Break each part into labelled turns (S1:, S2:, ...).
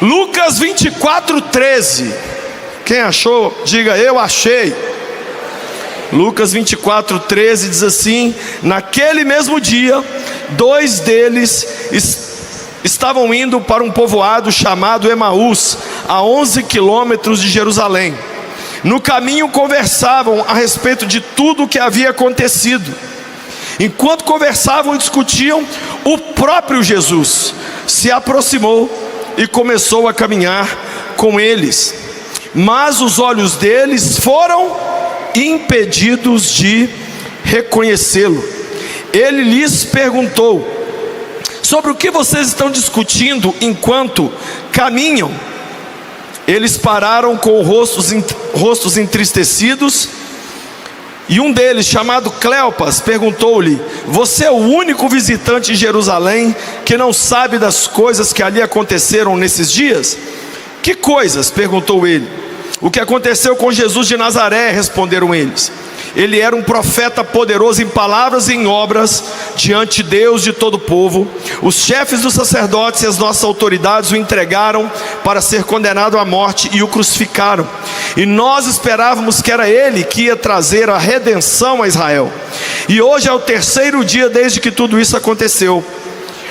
S1: Lucas 24:13. Quem achou, diga eu achei. Lucas 24:13 diz assim: naquele mesmo dia, dois deles estavam indo para um povoado chamado Emaús, a 11 quilômetros de Jerusalém. No caminho conversavam a respeito de tudo o que havia acontecido. Enquanto conversavam e discutiam, o próprio Jesus se aproximou e começou a caminhar com eles. Mas os olhos deles foram impedidos de reconhecê-lo. Ele lhes perguntou: sobre o que vocês estão discutindo enquanto caminham? Eles pararam com rostos entristecidos, e um deles, chamado Cleopas, perguntou-lhe: você é o único visitante em Jerusalém que não sabe das coisas que ali aconteceram nesses dias? Que coisas? Perguntou ele. O que aconteceu com Jesus de Nazaré, responderam eles. Ele era um profeta poderoso em palavras e em obras diante de Deus de todo o povo. Os chefes dos sacerdotes e as nossas autoridades o entregaram para ser condenado à morte e o crucificaram. E nós esperávamos que era ele que ia trazer a redenção a Israel. E hoje é o terceiro dia desde que tudo isso aconteceu.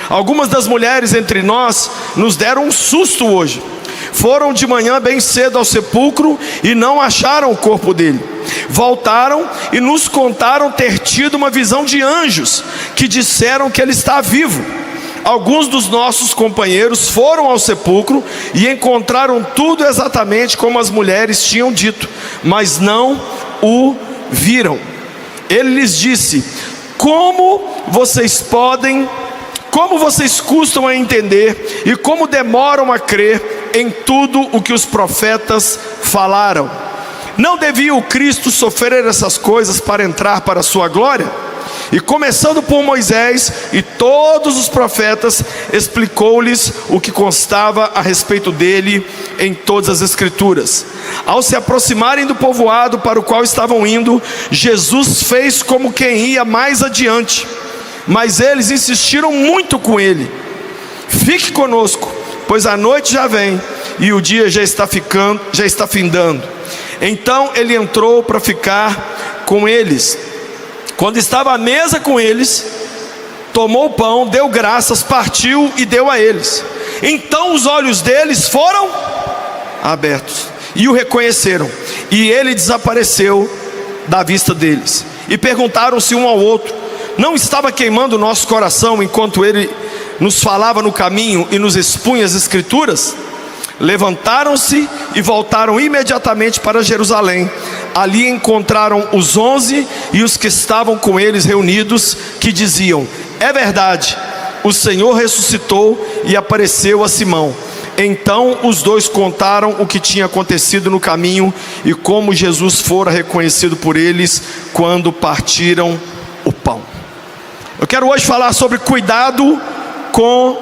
S1: Algumas das mulheres entre nós nos deram um susto hoje. Foram de manhã bem cedo ao sepulcro e não acharam o corpo dele. Voltaram e nos contaram ter tido uma visão de anjos que disseram que ele está vivo. Alguns dos nossos companheiros foram ao sepulcro e encontraram tudo exatamente como as mulheres tinham dito, mas não o viram. Ele lhes disse: como vocês custam a entender e como demoram a crer em tudo o que os profetas falaram? Não devia o Cristo sofrer essas coisas para entrar para a sua glória? E começando por Moisés e todos os profetas, explicou-lhes o que constava a respeito dele em todas as escrituras. Ao se aproximarem do povoado para o qual estavam indo, Jesus fez como quem ia mais adiante, mas eles insistiram muito com ele: fique conosco, pois a noite já vem e o dia já está findando. Então ele entrou para ficar com eles. Quando estava à mesa com eles, tomou o pão, deu graças, partiu e deu a eles. Então os olhos deles foram abertos e o reconheceram, e ele desapareceu da vista deles. E perguntaram-se um ao outro: não estava queimando o nosso coração enquanto ele nos falava no caminho e nos expunha as escrituras? Levantaram-se e voltaram imediatamente para Jerusalém. Ali encontraram os 11 e os que estavam com eles reunidos, que diziam: é verdade, o Senhor ressuscitou e apareceu a Simão. Então os dois contaram o que tinha acontecido no caminho e como Jesus fora reconhecido por eles quando partiram o pão. Eu quero hoje falar sobre cuidado com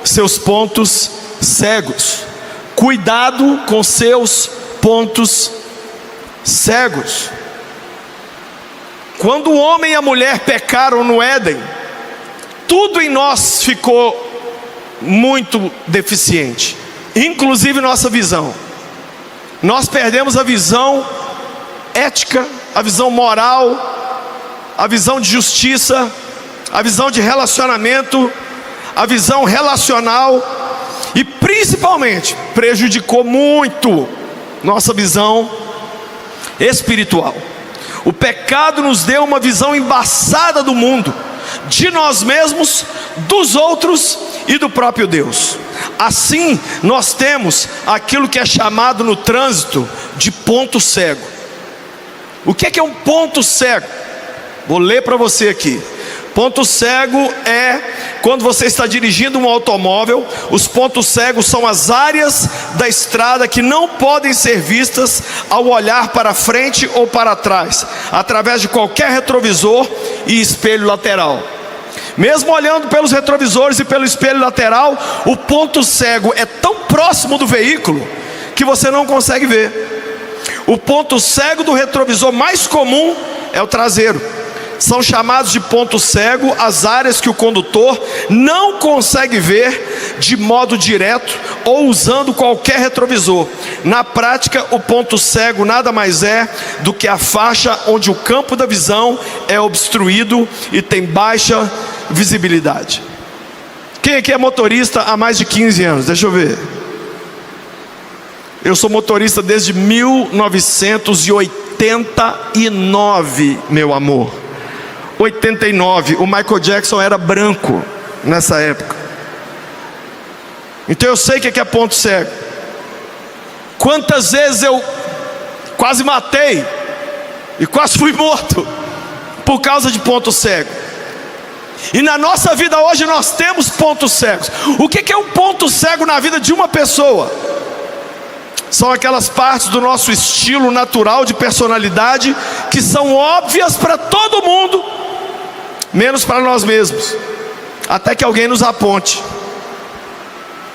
S1: seus pontos cegos. Cuidado com seus pontos cegos. Quando o homem e a mulher pecaram no Éden, tudo em nós ficou muito deficiente, inclusive nossa visão. Nós perdemos a visão ética, a visão moral, a visão de justiça, a visão de relacionamento, a visão relacional. E principalmente prejudicou muito nossa visão espiritual. O pecado nos deu uma visão embaçada do mundo, de nós mesmos, dos outros e do próprio Deus. Assim nós temos aquilo que é chamado no trânsito de ponto cego. O que é um ponto cego? Vou ler para você aqui. Ponto cego é quando você está dirigindo um automóvel. Os pontos cegos são as áreas da estrada que não podem ser vistas ao olhar para frente ou para trás, através de qualquer retrovisor e espelho lateral. Mesmo olhando pelos retrovisores e pelo espelho lateral, o ponto cego é tão próximo do veículo que você não consegue ver. O ponto cego do retrovisor mais comum é o traseiro. São chamados de ponto cego as áreas que o condutor não consegue ver de modo direto ou usando qualquer retrovisor. Na prática, o ponto cego nada mais é do que a faixa onde o campo da visão é obstruído e tem baixa visibilidade. Quem aqui é motorista há mais de 15 anos? Deixa eu ver. Eu sou motorista desde 1989, meu amor. 89, o Michael Jackson era branco nessa época. Então eu sei o que é ponto cego. Quantas vezes eu quase matei e quase fui morto por causa de ponto cego. E na nossa vida hoje nós temos pontos cegos. O que é um ponto cego na vida de uma pessoa? São aquelas partes do nosso estilo natural de personalidade que são óbvias para todo mundo, menos para nós mesmos, até que alguém nos aponte.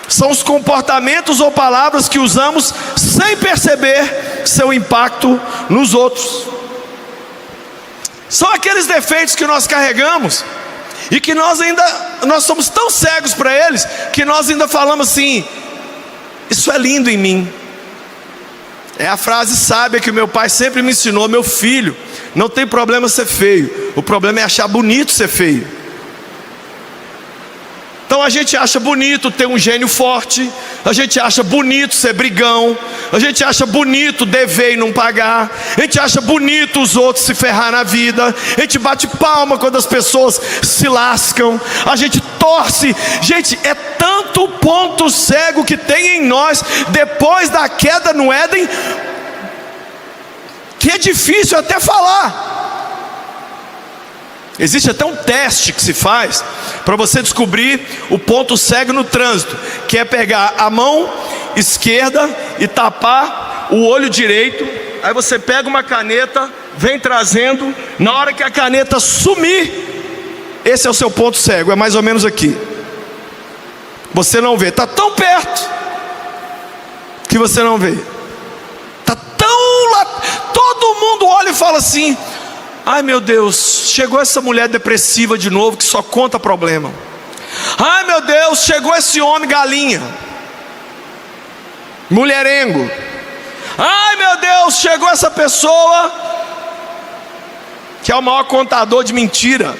S1: São os comportamentos ou palavras que usamos sem perceber seu impacto nos outros. São aqueles defeitos que nós carregamos e que nós somos tão cegos para eles que nós ainda falamos assim: isso é lindo em mim. É a frase sábia que o meu pai sempre me ensinou: meu filho, não tem problema ser feio, o problema é achar bonito ser feio. Então a gente acha bonito ter um gênio forte, a gente acha bonito ser brigão, a gente acha bonito dever e não pagar, a gente acha bonito os outros se ferrar na vida, a gente bate palma quando as pessoas se lascam, a gente torce. Gente, é tanto ponto cego que tem em nós depois da queda no Éden, que é difícil até falar. Existe até um teste que se faz para você descobrir o ponto cego no trânsito, que é pegar a mão esquerda e tapar o olho direito. Aí você pega uma caneta, vem trazendo. Na hora que a caneta sumir, esse é o seu ponto cego. É mais ou menos aqui. Você não vê, está tão perto que você não vê. Está tão lá, todo mundo olha e fala assim: ai meu Deus, chegou essa mulher depressiva de novo que só conta problema. Ai meu Deus, chegou esse homem galinha, mulherengo. Ai meu Deus, chegou essa pessoa que é o maior contador de mentira.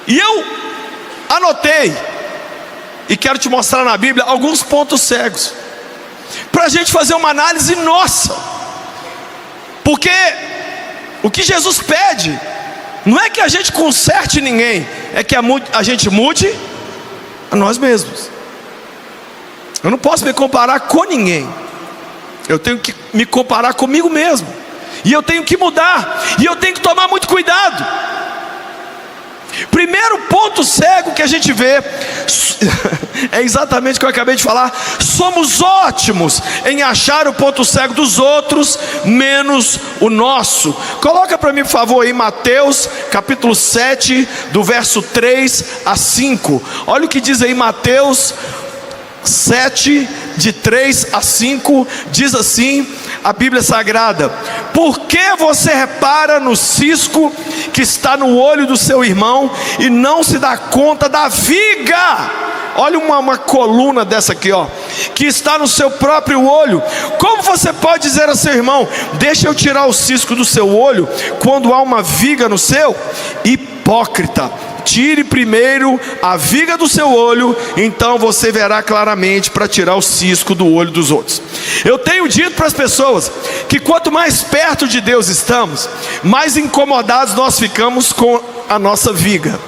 S1: E eu anotei e quero te mostrar na Bíblia alguns pontos cegos, para a gente fazer uma análise nossa. Porque o que Jesus pede não é que a gente conserte ninguém, é que a gente mude a nós mesmos. Eu não posso me comparar com ninguém, eu tenho que me comparar comigo mesmo. E eu tenho que mudar, e eu tenho que tomar muito cuidado. Primeiro ponto cego que a gente vê é exatamente o que eu acabei de falar: somos ótimos em achar o ponto cego dos outros, menos o nosso. Coloca para mim por favor aí Mateus capítulo 7, do verso 3 a 5. Olha o que diz aí Mateus 7, de 3 a 5, diz assim a Bíblia Sagrada: por que você repara no cisco que está no olho do seu irmão e não se dá conta da viga? Olha uma coluna dessa aqui, ó, que está no seu próprio olho. Como você pode dizer a seu irmão: deixa eu tirar o cisco do seu olho, quando há uma viga no seu? Hipócrita, tire primeiro a viga do seu olho, então você verá claramente para tirar o cisco do olho dos outros. Eu tenho dito para as pessoas que quanto mais perto de Deus estamos, mais incomodados nós ficamos com a nossa viga.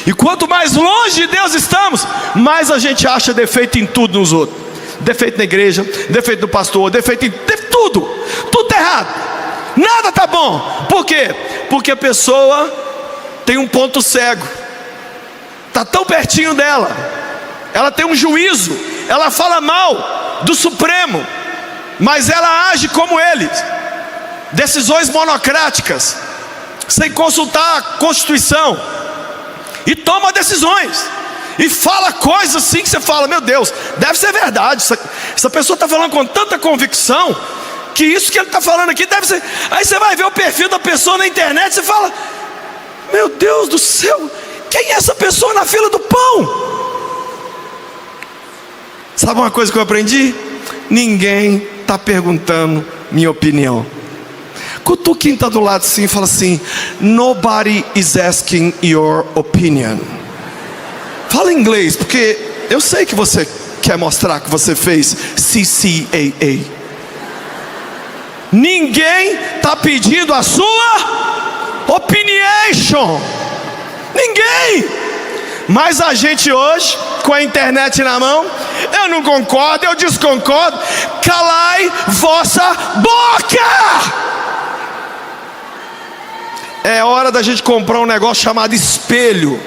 S1: E quanto mais longe de Deus estamos, mais a gente acha defeito em tudo nos outros. Defeito na igreja, defeito no pastor, defeito em tudo. Tudo está errado, nada está bom. Por quê? Porque a pessoa tem um ponto cego, está tão pertinho dela, ela tem um juízo, ela fala mal do Supremo, mas ela age como eles, decisões monocráticas, sem consultar a Constituição, e toma decisões, e fala coisas assim que você fala: meu Deus, deve ser verdade, essa pessoa está falando com tanta convicção, que isso que ele está falando aqui deve ser. Aí você vai ver o perfil da pessoa na internet, você fala: meu Deus do céu, quem é essa pessoa na fila do pão? Sabe uma coisa que eu aprendi? Ninguém está perguntando minha opinião. Cutuca quem está do lado assim e fala assim: nobody is asking your opinion. Fala em inglês, porque eu sei que você quer mostrar que você fez CCAA. Ninguém está pedindo a sua opinion. Ninguém. Mas a gente hoje, com a internet na mão, eu não concordo, eu desconcordo. Calai vossa boca. É hora da gente comprar um negócio chamado espelho,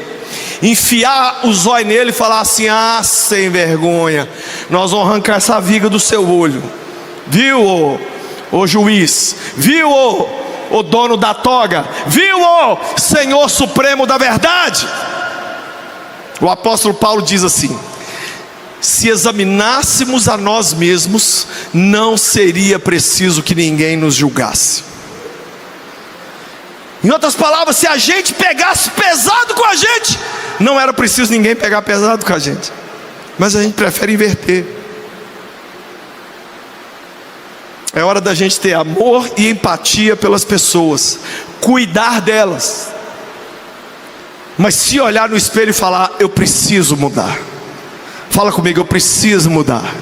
S1: enfiar o zóio nele e falar assim: ah, sem vergonha, nós vamos arrancar essa viga do seu olho. Viu, ô juiz? Viu, ô dono da toga? Viu, ô Senhor Supremo da verdade? O apóstolo Paulo diz assim: se examinássemos a nós mesmos, não seria preciso que ninguém nos julgasse. Em outras palavras, se a gente pegasse pesado com a gente, não era preciso ninguém pegar pesado com a gente. Mas a gente prefere inverter. É hora da gente ter amor e empatia pelas pessoas, cuidar delas, mas se olhar no espelho e falar: eu preciso mudar. Fala comigo: eu preciso mudar.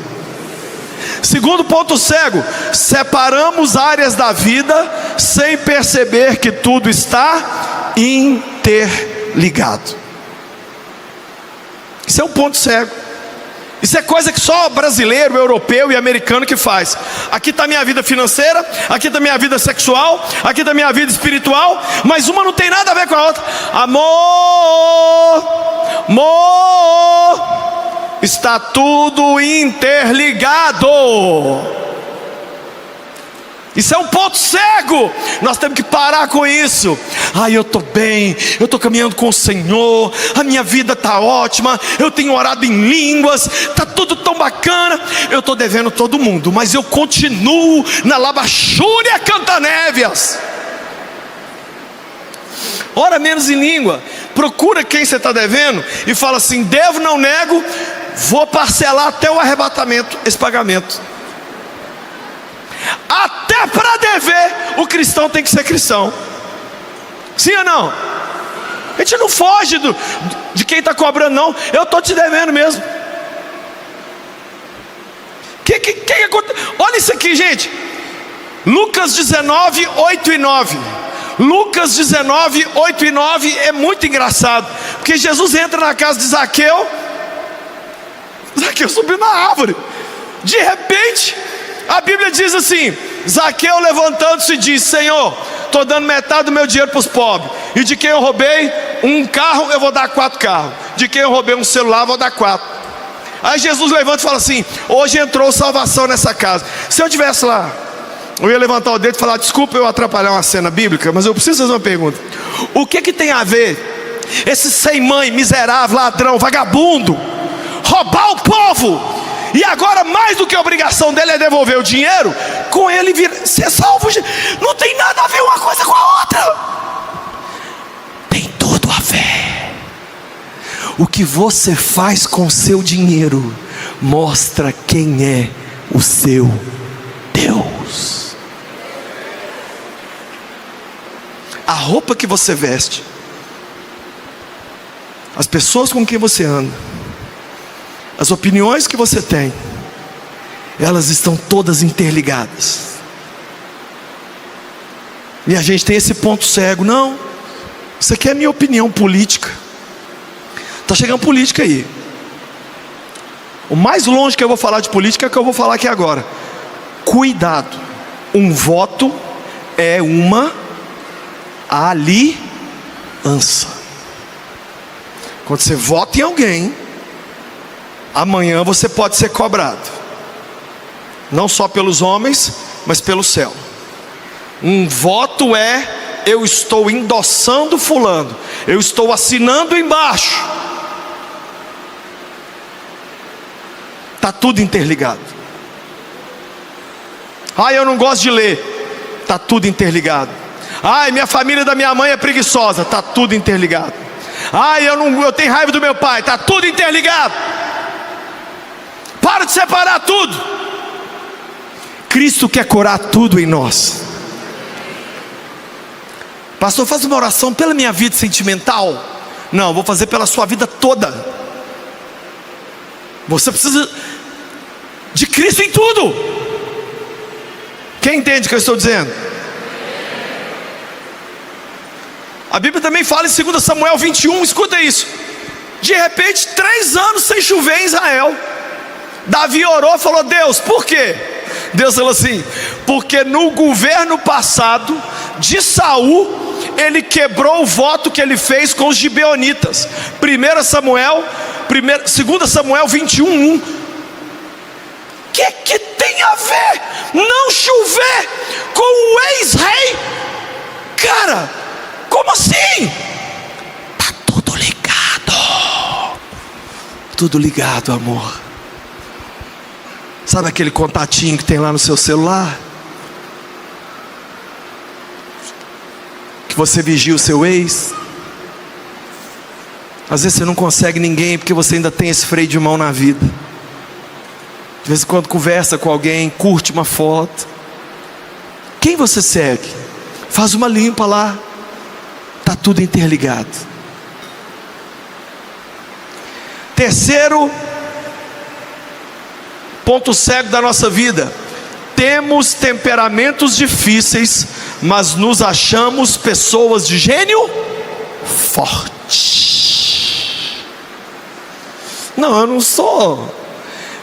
S1: Segundo ponto cego: separamos áreas da vida sem perceber que tudo está interligado. Isso é um ponto cego. Isso é coisa que só brasileiro, europeu e americano que faz. Aqui está minha vida financeira, aqui está minha vida sexual, aqui está minha vida espiritual, mas uma não tem nada a ver com a outra. Amor, está tudo interligado. Isso é um ponto cego. Nós temos que parar com isso. Eu estou bem, eu estou caminhando com o Senhor, a minha vida está ótima, eu tenho orado em línguas, está tudo tão bacana. Eu estou devendo todo mundo, mas eu continuo na labachúria cantanévias. Ora menos em língua. Procura quem você está devendo e fala assim: devo, não nego, vou parcelar até o arrebatamento esse pagamento. Até para dever, o cristão tem que ser cristão. Sim ou não? A gente não foge de quem está cobrando, não. Eu estou te devendo mesmo. Olha isso aqui, gente. Lucas 19, 8 e 9. Lucas 19, 8 e 9 é muito engraçado, porque Jesus entra na casa de Zaqueu. Zaqueu subiu na árvore. De repente, a Bíblia diz assim: Zaqueu levantando-se disse: Senhor, estou dando metade do meu dinheiro para os pobres. E de quem eu roubei um carro, eu vou dar 4 carros. De quem eu roubei um celular, eu vou dar 4. Aí Jesus levanta e fala assim: hoje entrou salvação nessa casa. Se eu estivesse lá, eu ia levantar o dedo e falar: desculpa eu atrapalhar uma cena bíblica, mas eu preciso fazer uma pergunta. O que tem a ver esse sem mãe, miserável, ladrão, vagabundo, roubar o povo, e agora mais do que a obrigação dele é devolver o dinheiro, com ele vir ser salvo? Não tem nada a ver uma coisa com a outra. Tem tudo a ver. O que você faz com o seu dinheiro mostra quem é o seu Deus. A roupa que você veste, as pessoas com quem você anda, as opiniões que você tem, elas estão todas interligadas. E a gente tem esse ponto cego: não, isso aqui é a minha opinião política. Está chegando política aí. O mais longe que eu vou falar de política é o que eu vou falar aqui agora. Cuidado, um voto é uma aliança. Quando você vota em alguém, amanhã você pode ser cobrado, não só pelos homens, mas pelo céu. Um voto é: eu estou endossando fulano, eu estou assinando embaixo. Está tudo interligado. Ai, eu não gosto de ler. Está tudo interligado. Ai, minha família da minha mãe é preguiçosa. Está tudo interligado. Ai, eu tenho raiva do meu pai. Está tudo interligado. Para de separar tudo. Cristo quer curar tudo em nós. Pastor, faz uma oração pela minha vida sentimental. Não, vou fazer pela sua vida toda. Você precisa de Cristo em tudo. Quem entende o que eu estou dizendo? A Bíblia também fala em 2 Samuel 21, escuta isso. De repente, 3 anos sem chover em Israel. Davi orou e falou: Deus, por quê? Deus falou assim: porque no governo passado de Saul, ele quebrou o voto que ele fez com os gibeonitas. 2 Samuel 21:1. Que tem a ver não chover com o ex-rei? Cara, como assim? Tá tudo ligado. Tudo ligado, amor. Sabe aquele contatinho que tem lá no seu celular? Que você vigia o seu ex. Às vezes você não consegue ninguém porque você ainda tem esse freio de mão na vida. De vez em quando conversa com alguém, curte uma foto. Quem você segue? Faz uma limpa lá. Está tudo interligado. Terceiro ponto cego da nossa vida: temos temperamentos difíceis, mas nos achamos pessoas de gênio forte. Não, eu não sou.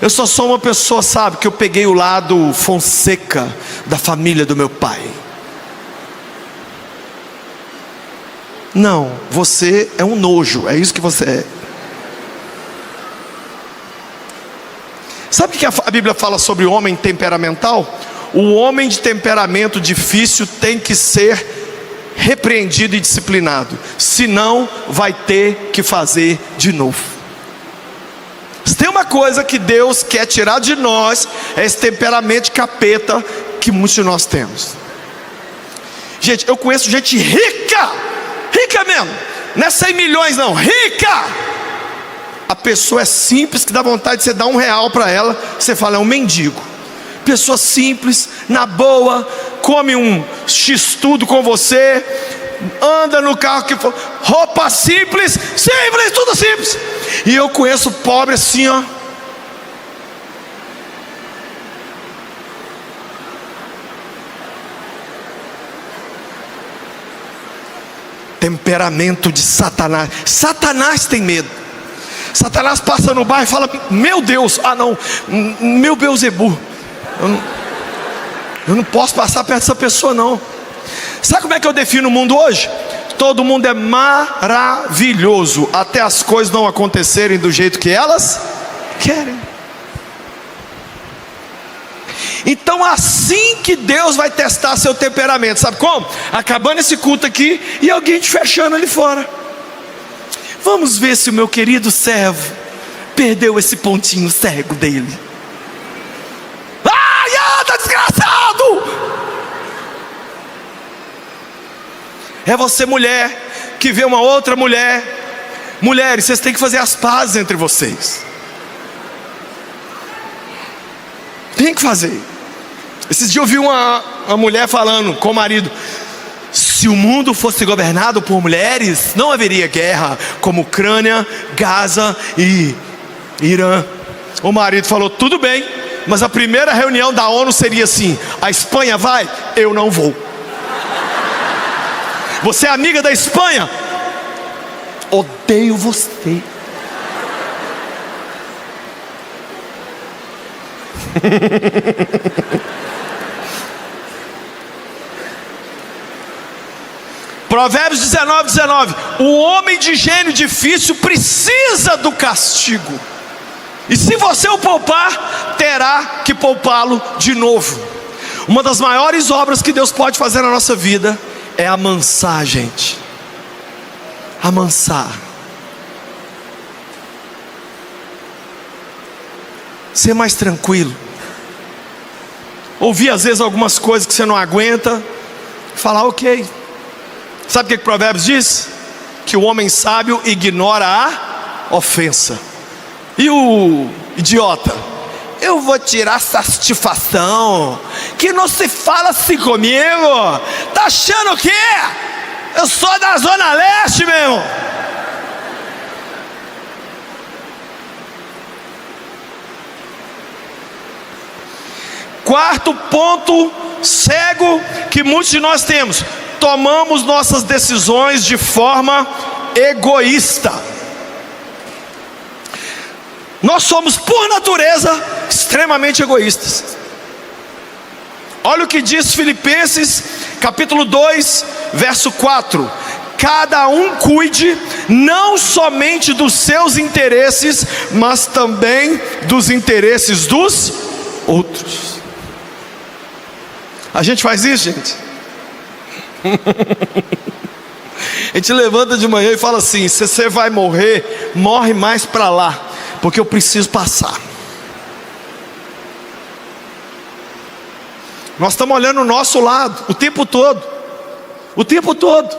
S1: Eu só sou uma pessoa, sabe, que eu peguei o lado Fonseca da família do meu pai. Não, você é um nojo, é isso que você é. Sabe o que a Bíblia fala sobre o homem temperamental? O homem de temperamento difícil tem que ser repreendido e disciplinado, senão vai ter que fazer de novo. Se tem uma coisa que Deus quer tirar de nós, é esse temperamento de capeta que muitos de nós temos. Gente, eu conheço gente rica, rica mesmo, não é 100 milhões não, rica. A pessoa é simples, que dá vontade de você dar R$1 para ela, você fala, é um mendigo. Pessoa simples, na boa, come um x-tudo com você, anda no carro que for, roupa simples, simples, tudo simples. E eu conheço pobre assim, ó. Temperamento de Satanás. Satanás tem medo. Satanás passa no bairro e fala: meu Deus, meu Beuzebu, eu não posso passar perto dessa pessoa não. Sabe como é que eu defino o mundo hoje? Todo mundo é maravilhoso, até as coisas não acontecerem do jeito que elas querem. Então assim que Deus vai testar seu temperamento, sabe como? Acabando esse culto aqui e alguém te fechando ali fora. Vamos ver se o meu querido servo perdeu esse pontinho cego dele. Ai, anda desgraçado! É você, mulher, que vê uma outra mulher. Mulheres, vocês têm que fazer as pazes entre vocês. Tem que fazer. Esses dias eu vi uma mulher falando com o marido: se o mundo fosse governado por mulheres, não haveria guerra como Ucrânia, Gaza e Irã. O marido falou: tudo bem, mas a primeira reunião da ONU seria assim: a Espanha vai? Eu não vou. Você é amiga da Espanha? Odeio você. Provérbios 19:19. O homem de gênio difícil precisa do castigo, e se você o poupar, terá que poupá-lo de novo. Uma das maiores obras que Deus pode fazer na nossa vida é amansar a gente. Amansar. Ser mais tranquilo. ouvir às vezes algumas coisas que você não aguenta, falar ok. Sabe o que Provérbios diz? Que o homem sábio ignora a ofensa. E o idiota? Eu vou tirar satisfação, que não se fala assim comigo. Tá achando o quê? Eu sou da Zona Leste, meu irmão. Quarto ponto cego que muitos de nós temos: tomamos nossas decisões de forma egoísta. Nós somos por natureza extremamente egoístas. Olha o que diz Filipenses capítulo 2 verso 4: cada um cuide não somente dos seus interesses, mas também dos interesses dos outros. A gente faz isso, gente? A gente levanta de manhã e fala assim: se você vai morrer, morre mais para lá, porque eu preciso passar. Nós estamos olhando o nosso lado o tempo todo. O tempo todo.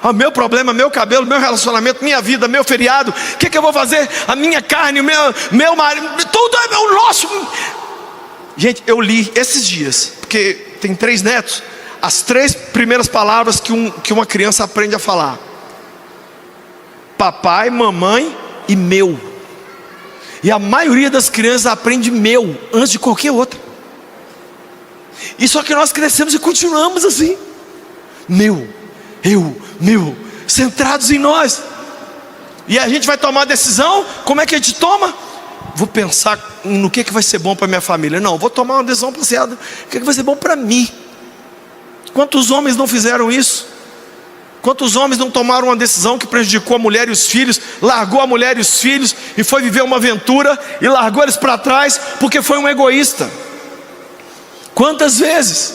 S1: O meu problema, meu cabelo, meu relacionamento, minha vida, meu feriado, o que eu vou fazer? A minha carne, o meu marido, tudo é o nosso. Gente, eu li esses dias, porque tem 3 netos, as 3 primeiras palavras que uma criança aprende a falar: papai, mamãe e meu. E a maioria das crianças aprende meu antes de qualquer outra. E só que nós crescemos e continuamos assim: meu, eu, meu, centrados em nós. E a gente vai tomar a decisão. Como é que a gente toma? Vou pensar no que vai ser bom para minha família. Não, vou tomar uma decisão baseada no que vai ser bom para mim. Quantos homens não fizeram isso? Quantos homens não tomaram uma decisão que prejudicou a mulher e os filhos, largou a mulher e os filhos e foi viver uma aventura e largou eles para trás porque foi um egoísta? Quantas vezes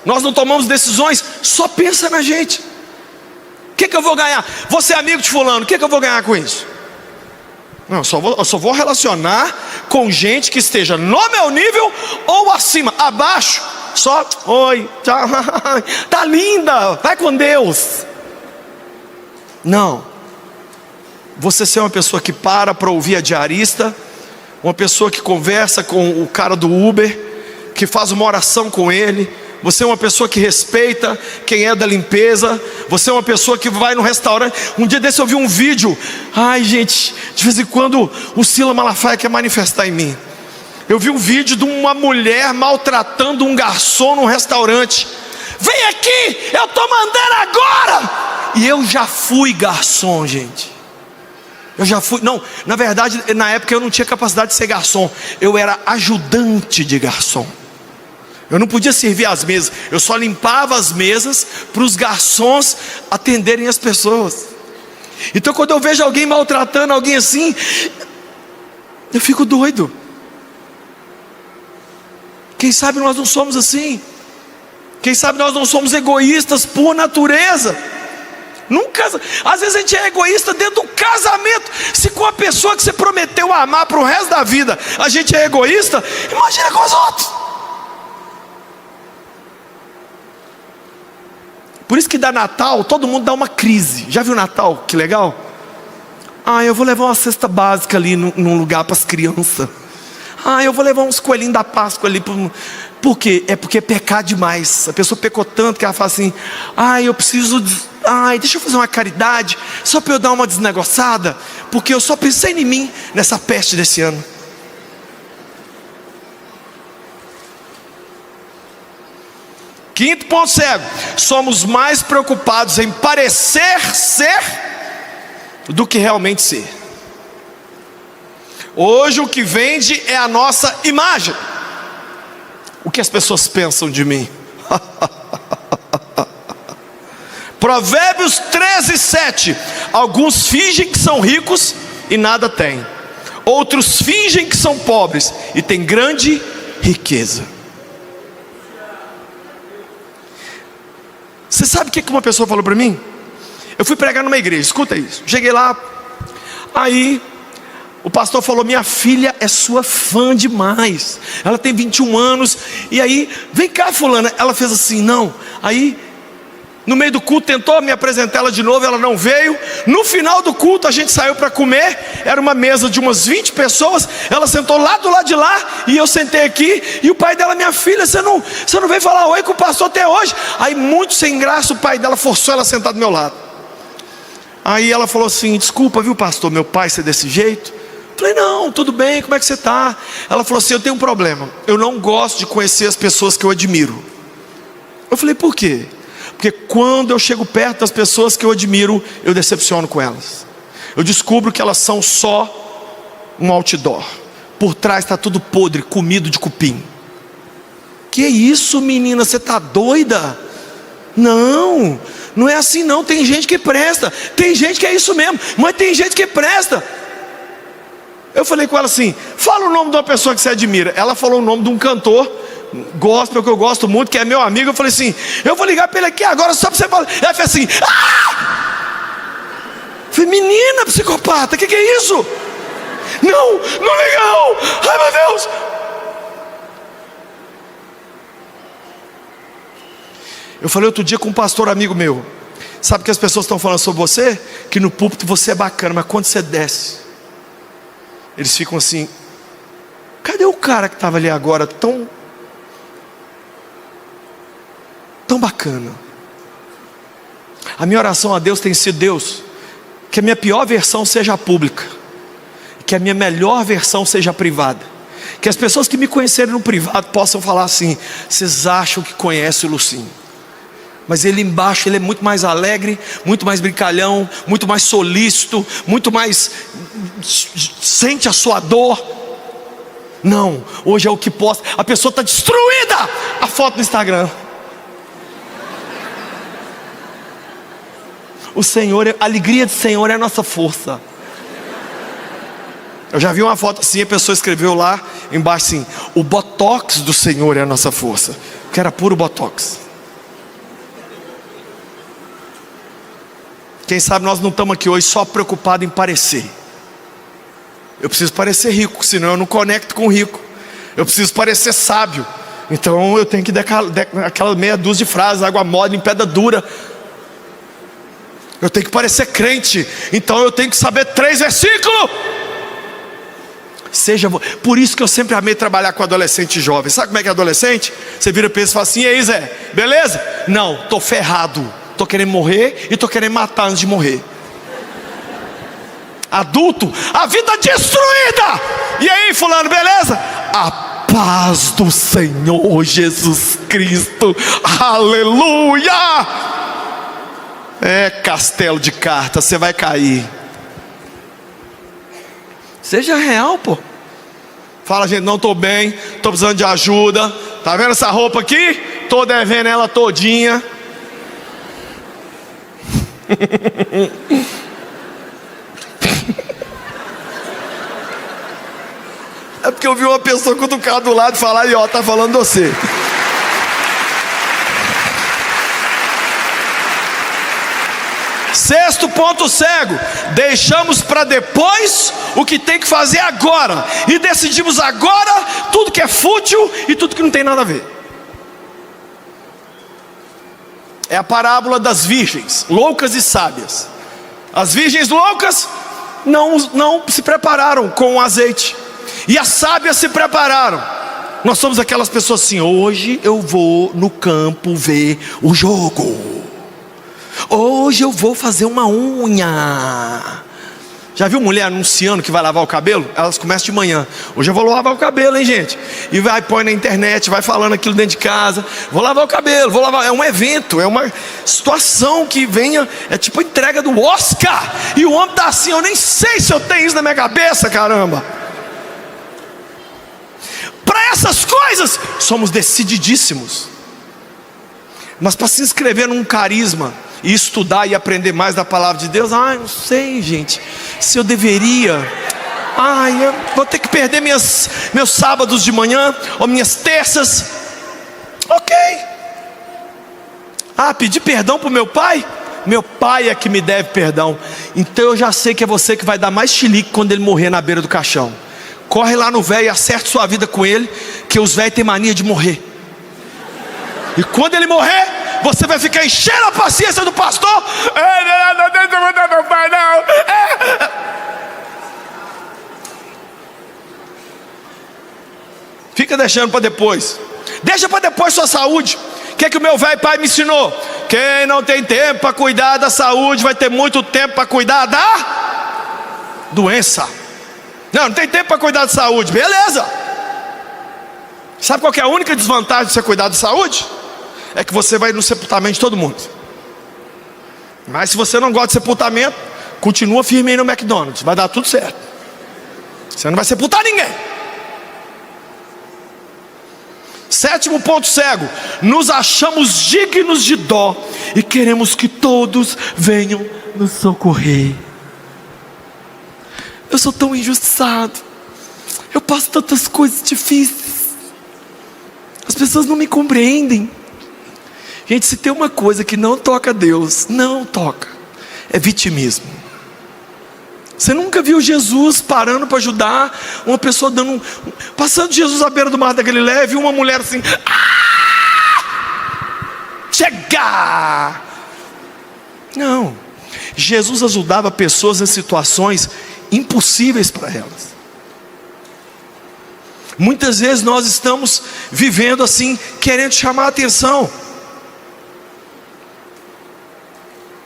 S1: nós não tomamos decisões, só pensa na gente. O que eu vou ganhar? Vou ser amigo de fulano, o que eu vou ganhar com isso? Não, eu só vou relacionar com gente que esteja no meu nível ou acima. Abaixo, só oi, tchau, tá linda, vai com Deus. Não. Você ser uma pessoa que para ouvir a diarista, uma pessoa que conversa com o cara do Uber, que faz uma oração com ele. Você é uma pessoa que respeita quem é da limpeza. Você é uma pessoa que vai no restaurante. Um dia desse eu vi um vídeo. Ai, gente, de vez em quando o Sila Malafaia quer manifestar em mim. Eu vi um vídeo de uma mulher maltratando um garçom num restaurante. Vem aqui, eu estou mandando agora. E eu já fui garçom, gente. Eu já fui, não, na verdade, na época eu não tinha capacidade de ser garçom. Eu era ajudante de garçom. Eu não podia servir as mesas, eu só limpava as mesas para os garçons atenderem as pessoas. Então quando eu vejo alguém maltratando alguém assim, eu fico doido. Quem sabe nós não somos assim? Quem sabe nós não somos egoístas por natureza? Nunca, às vezes a gente é egoísta dentro do casamento. Se com a pessoa que você prometeu amar para o resto da vida a gente é egoísta, imagina com os outros. Por isso que dá Natal, todo mundo dá uma crise. Já viu Natal? Que legal. Eu vou levar uma cesta básica ali num lugar para as crianças. Eu vou levar uns coelhinhos da Páscoa ali. Por quê? É porque é pecar demais. A pessoa pecou tanto que ela fala assim: eu preciso deixa eu fazer uma caridade, só para eu dar uma desnegociada, porque eu só pensei em mim nessa peste desse ano. Quinto ponto cego: somos mais preocupados em parecer ser do que realmente ser. Hoje o que vende é a nossa imagem. O que as pessoas pensam de mim? Provérbios 13:7: alguns fingem que são ricos e nada têm, outros fingem que são pobres e têm grande riqueza. Você sabe o que uma pessoa falou para mim? Eu fui pregar numa igreja, escuta isso. Cheguei lá, aí o pastor falou: minha filha é sua fã demais, ela tem 21 anos, e aí, vem cá fulana. Ela fez assim, não. Aí, no meio do culto, tentou me apresentar ela de novo, ela não veio. No final do culto, a gente saiu para comer. Era uma mesa de umas 20 pessoas. Ela sentou lá do lado de lá, e eu sentei aqui. E o pai dela: minha filha, você não veio falar oi com o pastor até hoje? Aí, muito sem graça, o pai dela forçou ela a sentar do meu lado. Aí ela falou assim: desculpa, viu pastor, meu pai ser desse jeito? Eu falei: não, tudo bem, como é que você está? Ela falou assim: eu tenho um problema, eu não gosto de conhecer as pessoas que eu admiro. Eu falei: por quê? Porque quando eu chego perto das pessoas que eu admiro, eu decepciono com elas. Eu descubro que elas são só um outdoor. Por trás está tudo podre, comido de cupim. Que isso, menina, você está doida? Não, não é assim não. Tem gente que presta, tem gente que é isso mesmo, mas tem gente que presta. Eu falei com ela assim: fala o nome de uma pessoa que você admira. Ela falou o nome de um cantor gospel que eu gosto muito, que é meu amigo. Eu falei assim: eu vou ligar para ele aqui agora só para você falar. Ela fez assim: eu falei: menina psicopata, que é isso? Não liga não. Ai meu Deus. Eu falei outro dia com um pastor amigo meu: sabe que as pessoas estão falando sobre você? Que no púlpito você é bacana, mas quando você desce, eles ficam assim: cadê o cara que estava ali agora tão bacana? A minha oração a Deus tem sido: Deus, que a minha pior versão seja pública, que a minha melhor versão seja privada. Que as pessoas que me conhecerem no privado possam falar assim: vocês acham que conhecem o Lucinho, mas ele embaixo, ele é muito mais alegre, muito mais brincalhão, muito mais solícito, muito mais sente a sua dor. Não, hoje é o que posta. A pessoa está destruída, a foto no Instagram. O Senhor, a alegria do Senhor é a nossa força. Eu já vi uma foto assim, a pessoa escreveu lá embaixo assim: o botox do Senhor é a nossa força. Que era puro botox. Quem sabe nós não estamos aqui hoje só preocupados em parecer. Eu preciso parecer rico, senão eu não conecto com o rico. Eu preciso parecer sábio, então eu tenho que dar aquela meia dúzia de frases, água mole em pedra dura. Eu tenho que parecer crente, então eu tenho que saber 3 versículos. Por isso que eu sempre amei trabalhar com adolescente jovem. Sabe como é que é adolescente? Você vira para eles e fala assim: e aí Zé, beleza? Não, estou ferrado, estou querendo morrer e estou querendo matar antes de morrer. Adulto, a vida destruída. E aí fulano, beleza? A paz do Senhor Jesus Cristo, aleluia. É castelo de cartas, você vai cair. Seja real, pô. Fala: gente, não estou bem, estou precisando de ajuda. Tá vendo essa roupa aqui? Estou devendo ela todinha. É porque eu vi uma pessoa cutucar do lado e falar: e ó, tá falando de você. Sexto ponto cego: deixamos para depois o que tem que fazer agora, e decidimos agora tudo que é fútil e tudo que não tem nada a ver. É a parábola das virgens loucas e sábias. As virgens loucas não se prepararam com o azeite, e as sábias se prepararam. Nós somos aquelas pessoas assim: hoje eu vou no campo ver o jogo, hoje eu vou fazer uma unha. Já viu mulher anunciando que vai lavar o cabelo? Elas começam de manhã: hoje eu vou lavar o cabelo, hein gente? E vai, põe na internet, vai falando aquilo dentro de casa: vou lavar o cabelo, vou lavar. É um evento, é uma situação que venha, é tipo a entrega do Oscar. E o homem tá assim: eu nem sei se eu tenho isso na minha cabeça, caramba. Para essas coisas, somos decididíssimos. Mas para se inscrever num carisma e estudar e aprender mais da palavra de Deus, não sei gente, se eu deveria. Eu vou ter que perder meus sábados de manhã, ou minhas terças. Ok. Pedir perdão para o meu pai? Meu pai é que me deve perdão. Então eu já sei que é você que vai dar mais chilique quando ele morrer na beira do caixão. Corre lá no velho e acerte sua vida com ele, que os velhos têm mania de morrer. E quando ele morrer, você vai ficar enchendo a paciência do pastor. Não deixa meu pai não. Fica deixando para depois. Deixa para depois sua saúde. O que é que o meu velho pai me ensinou? Quem não tem tempo para cuidar da saúde vai ter muito tempo para cuidar da doença. Não tem tempo para cuidar da saúde. Beleza. Sabe qual que é a única desvantagem de você cuidar da saúde? É que você vai no sepultamento de todo mundo. Mas se você não gosta de sepultamento, continua firme aí no McDonald's. Vai dar tudo certo. Você não vai sepultar ninguém. 7º ponto cego: nos achamos dignos de dó e queremos que todos venham nos socorrer. Eu sou tão injustiçado, eu passo tantas coisas difíceis, as pessoas não me compreendem. Gente, se tem uma coisa que não toca a Deus, não toca, é vitimismo. Você nunca viu Jesus parando para ajudar uma pessoa passando Jesus à beira do mar da Galileia, viu uma mulher assim, chega! Não, Jesus ajudava pessoas em situações impossíveis para elas. Muitas vezes nós estamos vivendo assim, querendo chamar a atenção.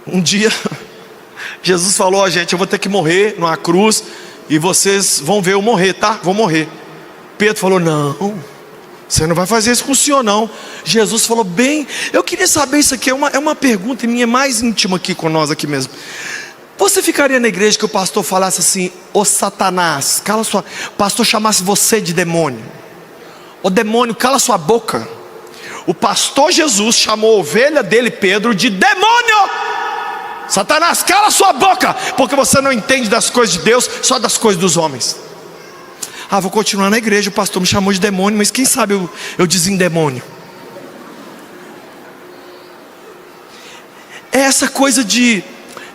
S1: Um dia Jesus falou: gente, eu vou ter que morrer numa cruz e vocês vão ver eu morrer, tá? Vou morrer. Pedro falou: não, você não vai fazer isso com o senhor não. Jesus falou: bem, eu queria saber isso aqui, é uma pergunta minha mais íntima aqui com nós aqui mesmo. Você ficaria na igreja que o pastor falasse assim: ô Satanás, cala sua... O pastor chamasse você de demônio: ô demônio, cala sua boca. O pastor Jesus chamou a ovelha dele, Pedro, de demônio. Satanás, cala sua boca, porque você não entende das coisas de Deus, só das coisas dos homens. Vou continuar na igreja, o pastor me chamou de demônio, mas quem sabe eu desendemônio. É essa coisa de: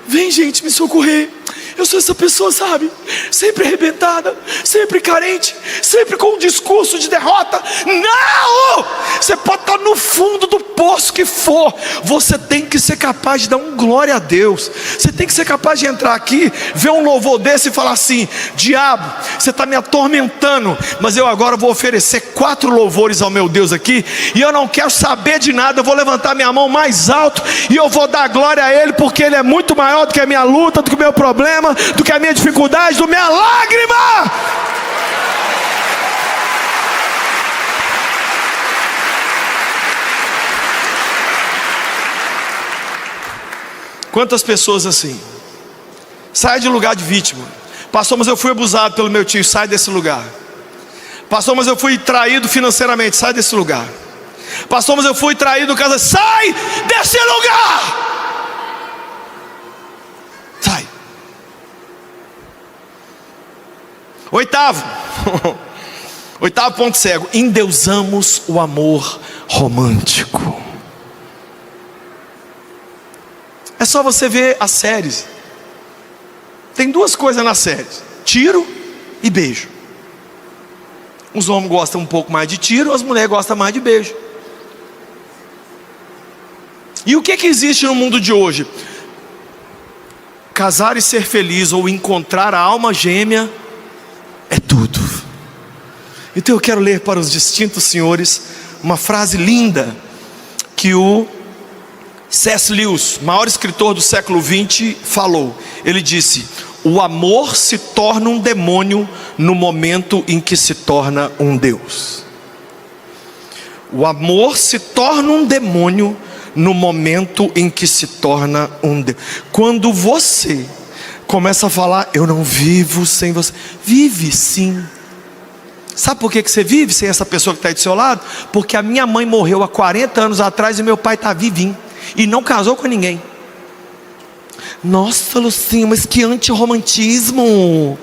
S1: vem gente me socorrer. Eu sou essa pessoa, sabe, sempre arrebentada, sempre carente, sempre com um discurso de derrota. Não! Você pode estar no fundo do poço que for, você tem que ser capaz de dar um glória a Deus. Você tem que ser capaz de entrar aqui, ver um louvor desse e falar assim: diabo, você está me atormentando, mas eu agora vou oferecer 4 louvores ao meu Deus aqui, e eu não quero saber de nada. Eu vou levantar minha mão mais alto e eu vou dar glória a Ele, porque Ele é muito maior do que a minha luta, do que o meu problema, do que a minha dificuldade, do minha lágrima. Quantas pessoas assim? Sai de lugar de vítima. Pastor, mas eu fui abusado pelo meu tio. Sai desse lugar. Pastor, mas eu fui traído financeiramente. Sai desse lugar. Pastor, mas eu fui traído no casamento. Sai desse lugar. Sai. 8º ponto cego: endeusamos o amor romântico. É só você ver as séries. Tem 2 coisas nas séries: tiro e beijo. Os homens gostam um pouco mais de tiro, as mulheres gostam mais de beijo. E o que existe no mundo de hoje? Casar e ser feliz, ou encontrar a alma gêmea, é tudo. Então eu quero ler para os distintos senhores uma frase linda que o C.S. Lewis, maior escritor do século XX, falou. Ele disse: o amor se torna um demônio no momento em que se torna um Deus. O amor se torna um demônio no momento em que se torna um Deus. Quando você começa a falar: eu não vivo sem você. Vive sim. Sabe por que você vive sem essa pessoa que está aí do seu lado? Porque a minha mãe morreu há 40 anos atrás e meu pai está vivinho e não casou com ninguém. Nossa, Lucinho, mas que antirromantismo.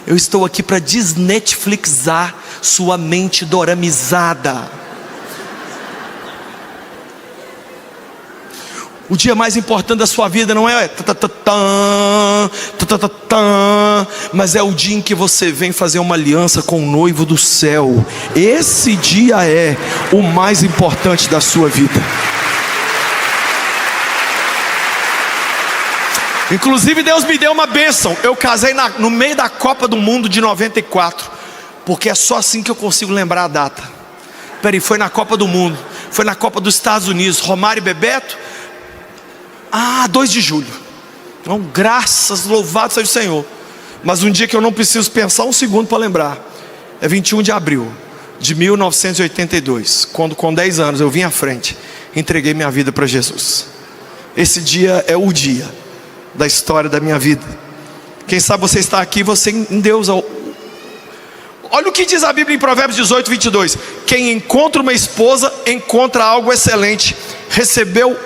S1: Eu estou aqui para desnetflixar sua mente doramizada. O dia mais importante da sua vida não é mas é o dia em que você vem fazer uma aliança com o noivo do céu. Esse dia é o mais importante da sua vida. Inclusive Deus me deu uma bênção. Eu casei no meio da Copa do Mundo de 94, porque é só assim que eu consigo lembrar a data. Peraí, foi na Copa do Mundo, foi na Copa dos Estados Unidos, Romário e Bebeto. 2 de julho. Então, graças, louvado seja o Senhor. Mas um dia que eu não preciso pensar um segundo para lembrar, é 21 de abril de 1982, quando com 10 anos eu vim à frente, entreguei minha vida para Jesus. Esse dia é o dia da história da minha vida. Quem sabe você está aqui, você em Deus. Olha o que diz a Bíblia em Provérbios 18, 22. Quem encontra uma esposa, encontra algo excelente. Recebeu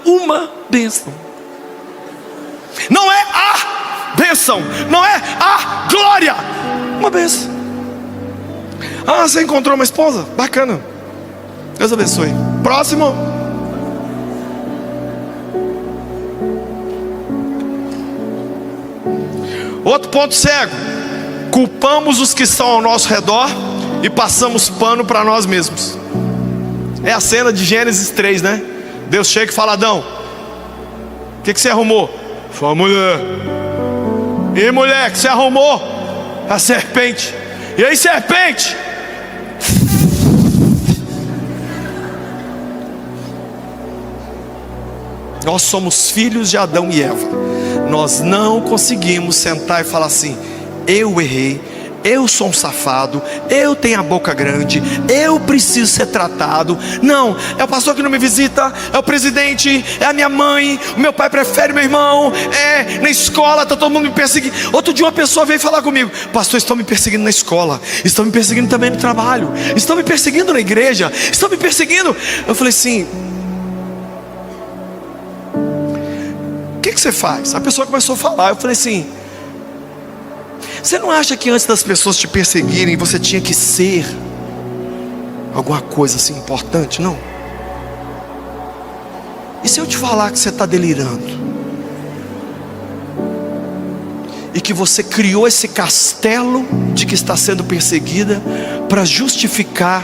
S1: uma bênção. Não é a bênção, não é a glória, uma bênção. Você encontrou uma esposa? Bacana, Deus abençoe. Próximo. Outro ponto cego: culpamos os que estão ao nosso redor e passamos pano para nós mesmos. É a cena de Gênesis 3, né? Deus chega e fala: Adão, o que você arrumou? Foi a mulher. E mulher, o que você arrumou? A serpente. E aí, serpente? Nós somos filhos de Adão e Eva. Nós não conseguimos sentar e falar assim: eu errei, eu sou um safado, eu tenho a boca grande, eu preciso ser tratado. Não, é o pastor que não me visita, é o presidente, é a minha mãe, o meu pai prefere meu irmão, na escola está todo mundo me perseguindo. Outro dia uma pessoa veio falar comigo: pastor, estão me perseguindo na escola, estão me perseguindo também no trabalho, estão me perseguindo na igreja, estão me perseguindo. Eu falei assim: o que você faz? A pessoa começou a falar. Eu falei assim: você não acha que antes das pessoas te perseguirem, você tinha que ser alguma coisa assim importante? Não? E se eu te falar que você está delirando? E que você criou esse castelo de que está sendo perseguida para justificar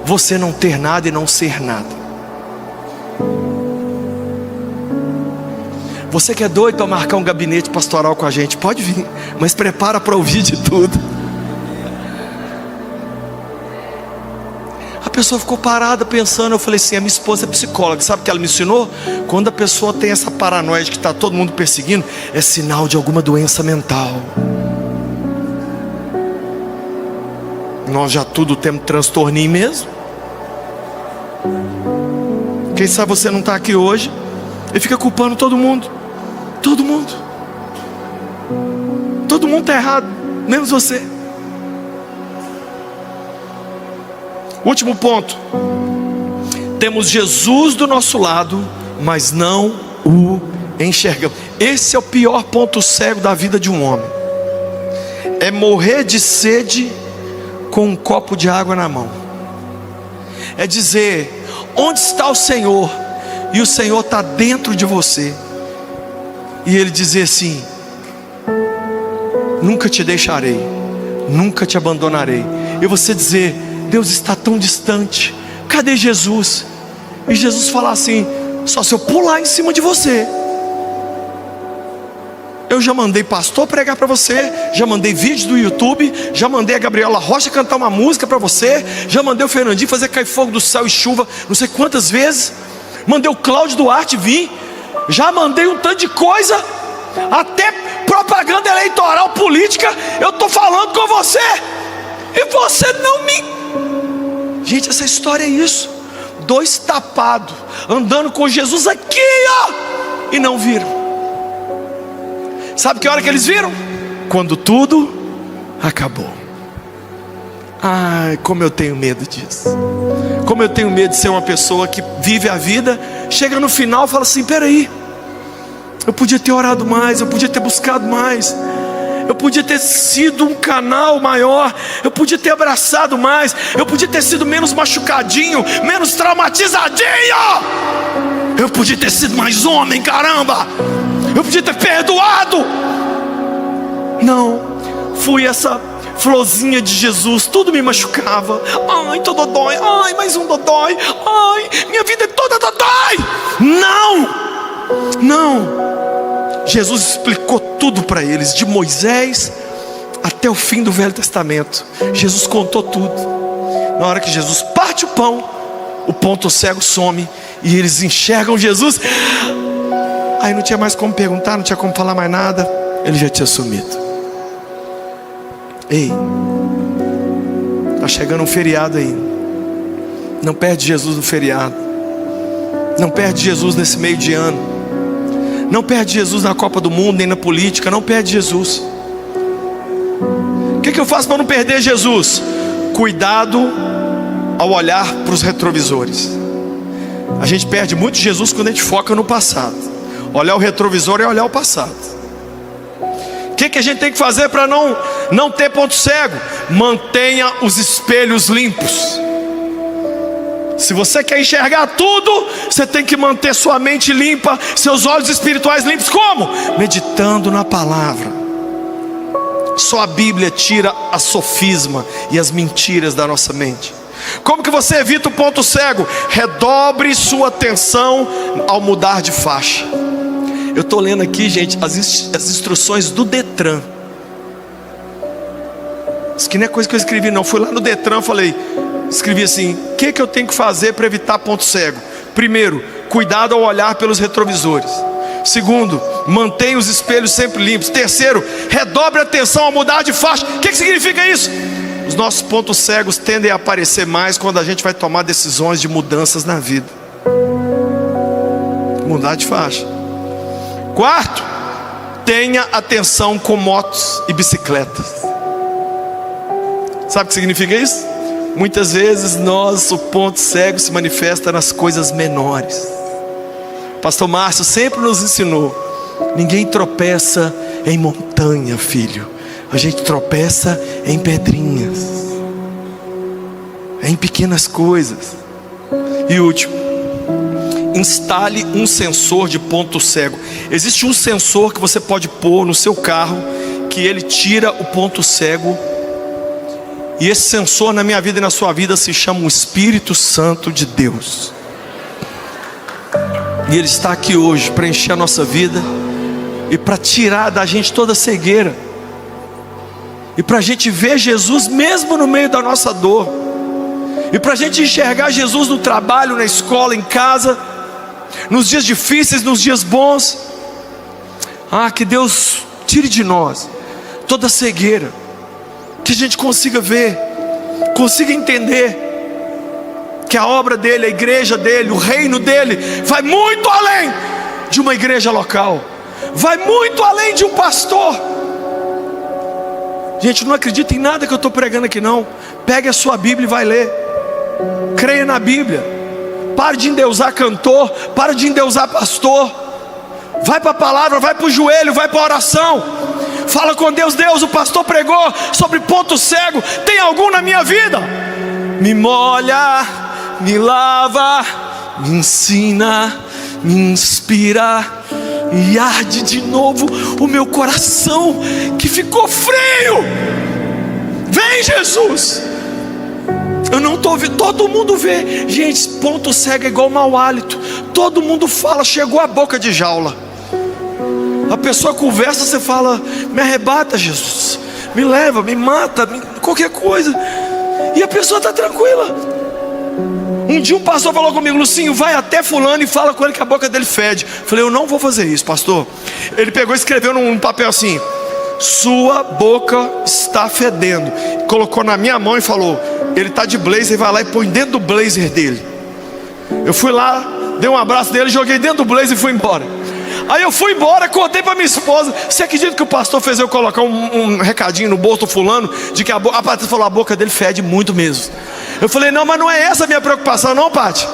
S1: você não ter nada e não ser nada? Você que é doido para marcar um gabinete pastoral com a gente, pode vir, mas prepara para ouvir de tudo. A pessoa ficou parada pensando. Eu falei assim: a minha esposa é psicóloga, sabe o que ela me ensinou? Quando a pessoa tem essa paranoia de que está todo mundo perseguindo, é sinal de alguma doença mental. Nós já tudo temos transtorninho mesmo. Quem sabe você não está aqui hoje e fica culpando todo mundo. Todo mundo está errado, menos você. Último ponto: temos Jesus do nosso lado, mas não o enxergamos. Esse é o pior ponto cego da vida de um homem. É morrer de sede com um copo de água na mão. É dizer: onde está o Senhor? E o Senhor está dentro de você. E Ele dizer assim: nunca te deixarei, nunca te abandonarei. E você dizer: Deus está tão distante, cadê Jesus? E Jesus falar assim: só se eu pular em cima de você. Eu já mandei pastor pregar para você, já mandei vídeo do YouTube, já mandei a Gabriela Rocha cantar uma música para você, já mandei o Fernandinho fazer cair fogo do céu e chuva não sei quantas vezes, mandei o Cláudio Duarte vir, já mandei um tanto de coisa, até propaganda eleitoral política eu estou falando com você, e você não me... Gente, essa história é isso: dois tapados andando com Jesus aqui, ó, e não viram. Sabe que hora que eles viram? Quando tudo acabou. Ai, como eu tenho medo disso. Como eu tenho medo de ser uma pessoa que vive a vida, chega no final e fala assim: peraí, eu podia ter orado mais, eu podia ter buscado mais, Eu podia ter sido um canal maior, eu podia ter abraçado mais, eu podia ter sido menos machucadinho, menos traumatizadinho. Eu podia ter sido mais homem, caramba. Eu podia ter perdoado. Não, fui essa florzinha de Jesus, tudo me machucava. Ai, tô dodói, ai, mais um dodói, ai, minha vida é toda dodói. Não. Jesus explicou tudo para eles, de Moisés até o fim do Velho Testamento. Jesus contou tudo. Na hora que Jesus parte o pão, o ponto cego some e eles enxergam Jesus. Aí não tinha mais como perguntar, não tinha como falar mais nada, ele já tinha sumido. Ei, está chegando um feriado aí. Não perde Jesus no feriado. Não perde Jesus nesse meio de ano. Não perde Jesus na Copa do Mundo, nem na política. Não perde Jesus. O que eu faço para não perder Jesus? Cuidado ao olhar para os retrovisores. A gente perde muito Jesus quando a gente foca no passado. Olhar o retrovisor é olhar o passado. O que a gente tem que fazer para não ter ponto cego? Mantenha os espelhos limpos. Se você quer enxergar tudo, você tem que manter sua mente limpa, seus olhos espirituais limpos. Como? Meditando na palavra. Só a Bíblia tira a sofisma e as mentiras da nossa mente. Como que você evita o ponto cego? Redobre sua atenção ao mudar de faixa. Eu estou lendo aqui, gente, as instruções do Detran. Isso que não é coisa que eu escrevi não. Fui lá no Detran, escrevi assim: o que eu tenho que fazer para evitar ponto cego? Primeiro, cuidado ao olhar pelos retrovisores. Segundo, mantenha os espelhos sempre limpos. Terceiro, redobre a atenção ao mudar de faixa. O que significa isso? Os nossos pontos cegos tendem a aparecer mais quando a gente vai tomar decisões de mudanças na vida. Mudar de faixa. Quarto, tenha atenção com motos e bicicletas. Sabe o que significa isso? Muitas vezes o ponto cego se manifesta nas coisas menores. Pastor Márcio sempre nos ensinou: ninguém tropeça em montanha, filho. A gente tropeça em pedrinhas, em pequenas coisas. E último, instale um sensor de ponto cego. Existe um sensor que você pode pôr no seu carro, que ele tira o ponto cego. E esse sensor na minha vida e na sua vida se chama o Espírito Santo de Deus. E ele está aqui hoje para encher a nossa vida e para tirar da gente toda a cegueira, e para a gente ver Jesus mesmo no meio da nossa dor, e para a gente enxergar Jesus no trabalho, na escola, em casa, nos dias difíceis, nos dias bons. Que Deus tire de nós toda a cegueira, que a gente consiga ver, consiga entender que a obra dele, a igreja dele, o reino dele vai muito além de uma igreja local, vai muito além de um pastor. Gente, não acredita em nada que eu estou pregando aqui não. Pegue a sua Bíblia e vai ler. Creia na Bíblia. Pare de endeusar cantor, pare de endeusar pastor. Vai para a palavra, vai para o joelho, vai para a oração. Fala com Deus: Deus, o pastor pregou sobre ponto cego, tem algum na minha vida? Me molha, me lava, me ensina, me inspira, e arde de novo o meu coração que ficou frio. Vem, Jesus. Eu não estou vendo, todo mundo vê. Gente, ponto cego é igual mau hálito. Todo mundo fala, chegou a boca de jaula. A pessoa conversa, você fala: me arrebata, Jesus, me leva, me mata, qualquer coisa. E a pessoa está tranquila. Um dia um pastor falou comigo: Lucinho, vai até fulano e fala com ele que a boca dele fede. Falei: eu não vou fazer isso, pastor. Ele pegou e escreveu num papel assim: sua boca está fedendo. Colocou na minha mão e falou: ele está de blazer, vai lá e põe dentro do blazer dele. Eu fui lá, dei um abraço dele, joguei dentro do blazer e fui embora. Aí eu fui embora, contei para minha esposa. Você acredita que o pastor fez eu colocar um recadinho no bolso do fulano, de que a Patrícia falou: a boca dele fede muito mesmo. Eu falei: não, mas não é essa a minha preocupação não, Paty.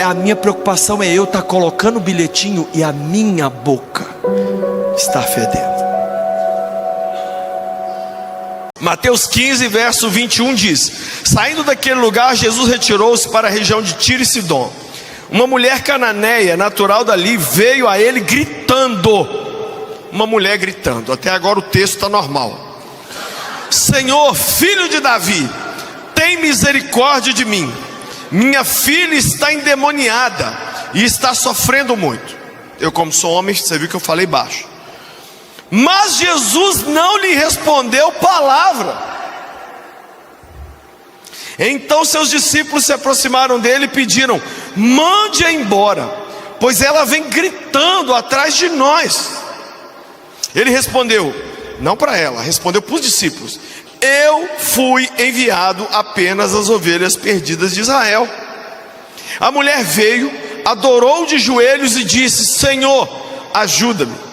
S1: A minha preocupação é eu estar colocando o bilhetinho e a minha boca está fedendo. Mateus 15, verso 21 diz: saindo daquele lugar, Jesus retirou-se para a região de Tiro e Sidom. Uma mulher cananeia, natural dali, veio a ele gritando. Uma mulher gritando. Até agora o texto está normal. Senhor, filho de Davi, tem misericórdia de mim. Minha filha está endemoniada e está sofrendo muito. Eu, como sou homem, você viu que eu falei baixo. Mas Jesus não lhe respondeu palavra. Então seus discípulos se aproximaram dele e pediram: mande-a embora, pois ela vem gritando atrás de nós. Ele respondeu, não para ela, respondeu para os discípulos: eu fui enviado apenas às ovelhas perdidas de Israel. A mulher veio, adorou de joelhos e disse: Senhor, ajuda-me.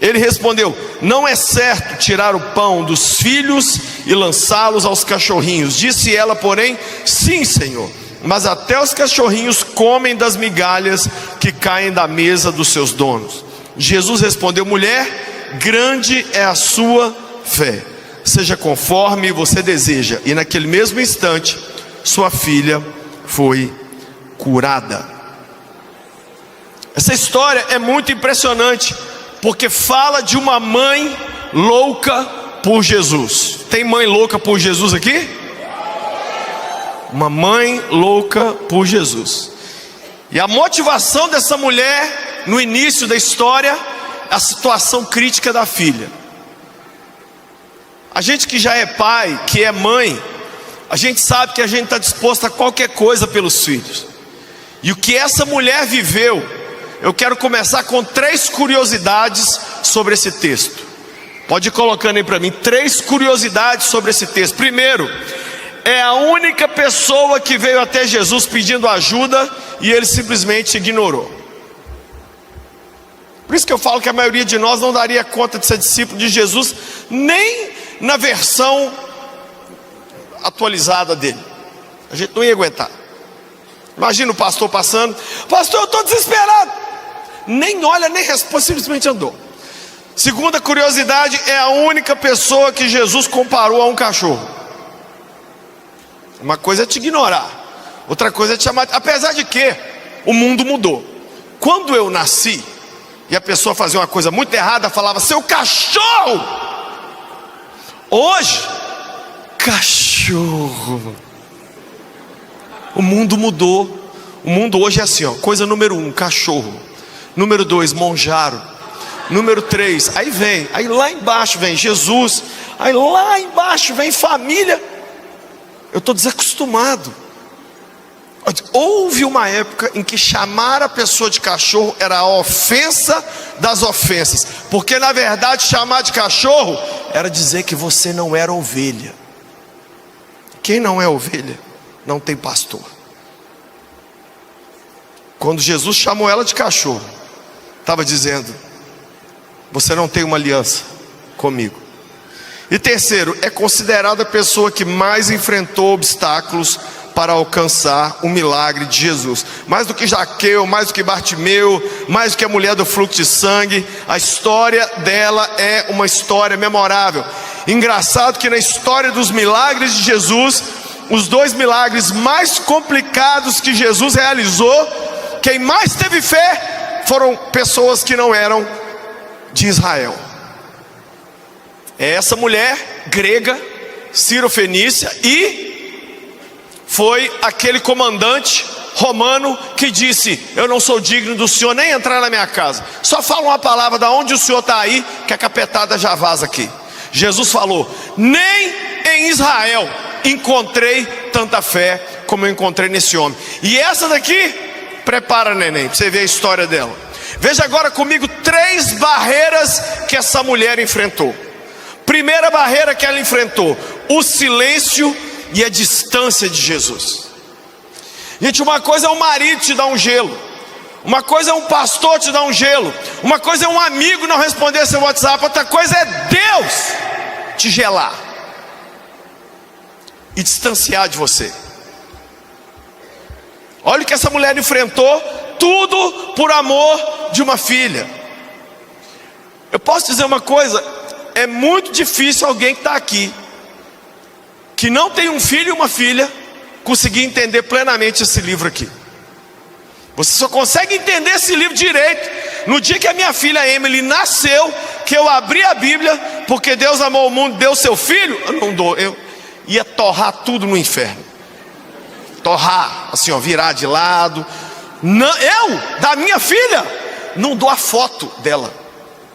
S1: Ele respondeu: não é certo tirar o pão dos filhos e lançá-los aos cachorrinhos. Disse ela, porém: sim, Senhor, mas até os cachorrinhos comem das migalhas que caem da mesa dos seus donos. Jesus respondeu: mulher, grande é a sua fé, seja conforme você deseja. E naquele mesmo instante, sua filha foi curada. Essa história é muito impressionante, porque fala de uma mãe louca por Jesus. Tem mãe louca por Jesus aqui? Uma mãe louca por Jesus. E a motivação dessa mulher, no início da história, a situação crítica da filha. A gente que já é pai, que é mãe, a gente sabe que a gente está disposto a qualquer coisa pelos filhos. E o que essa mulher viveu, eu quero começar com 3 curiosidades sobre esse texto. Pode ir colocando aí para mim 3 curiosidades sobre esse texto. Primeiro, é a única pessoa que veio até Jesus pedindo ajuda e ele simplesmente ignorou. Por isso que eu falo que a maioria de nós não daria conta de ser discípulo de Jesus, nem na versão atualizada dele. A gente não ia aguentar. Imagina o pastor passando: pastor, eu estou desesperado. Nem olha, nem responde, simplesmente andou. Segunda curiosidade, é a única pessoa que Jesus comparou a um cachorro. Uma coisa é te ignorar, outra coisa é te chamar. Apesar de que o mundo mudou. Quando eu nasci e a pessoa fazia uma coisa muito errada, falava: seu cachorro. Hoje, cachorro. O mundo mudou. O mundo hoje é assim, ó. Coisa número 1, cachorro. Número 2, monjaro. Número 3, aí lá embaixo vem Jesus. Aí lá embaixo vem família. Eu estou desacostumado. Houve uma época em que chamar a pessoa de cachorro era a ofensa das ofensas. Porque na verdade chamar de cachorro era dizer que você não era ovelha. Quem não é ovelha não tem pastor. Quando Jesus chamou ela de cachorro, estava dizendo: você não tem uma aliança comigo. E terceiro, é considerada a pessoa que mais enfrentou obstáculos para alcançar o milagre de Jesus. Mais do que Zaqueu, mais do que Bartimeu, mais do que a mulher do fluxo de sangue, a história dela é uma história memorável. Engraçado que na história dos milagres de Jesus, os 2 milagres mais complicados que Jesus realizou, quem mais teve fé foram pessoas que não eram de Israel. É essa mulher grega, Cirofenícia, e foi aquele comandante romano que disse: eu não sou digno do senhor nem entrar na minha casa. Só fala uma palavra da onde o senhor está aí, que a capetada já vaza aqui. Jesus falou: nem em Israel encontrei tanta fé como eu encontrei nesse homem. E essa daqui, prepara, neném, para você ver a história dela. Veja agora comigo 3 barreiras que essa mulher enfrentou. Primeira barreira que ela enfrentou: o silêncio e a distância de Jesus. Gente, uma coisa é um marido te dar um gelo, uma coisa é um pastor te dar um gelo, uma coisa é um amigo não responder seu WhatsApp, outra coisa é Deus te gelar e distanciar de você. Olha o que essa mulher enfrentou, tudo por amor de uma filha. Eu posso dizer uma coisa: é muito difícil alguém que está aqui que não tem um filho e uma filha conseguir entender plenamente esse livro aqui. Você só consegue entender esse livro direito no dia que a minha filha Emily nasceu, que eu abri a Bíblia, porque Deus amou o mundo, deu seu filho. Eu ia torrar tudo no inferno. Torrar, assim, ó, virar de lado. Não, da minha filha, não dou a foto dela,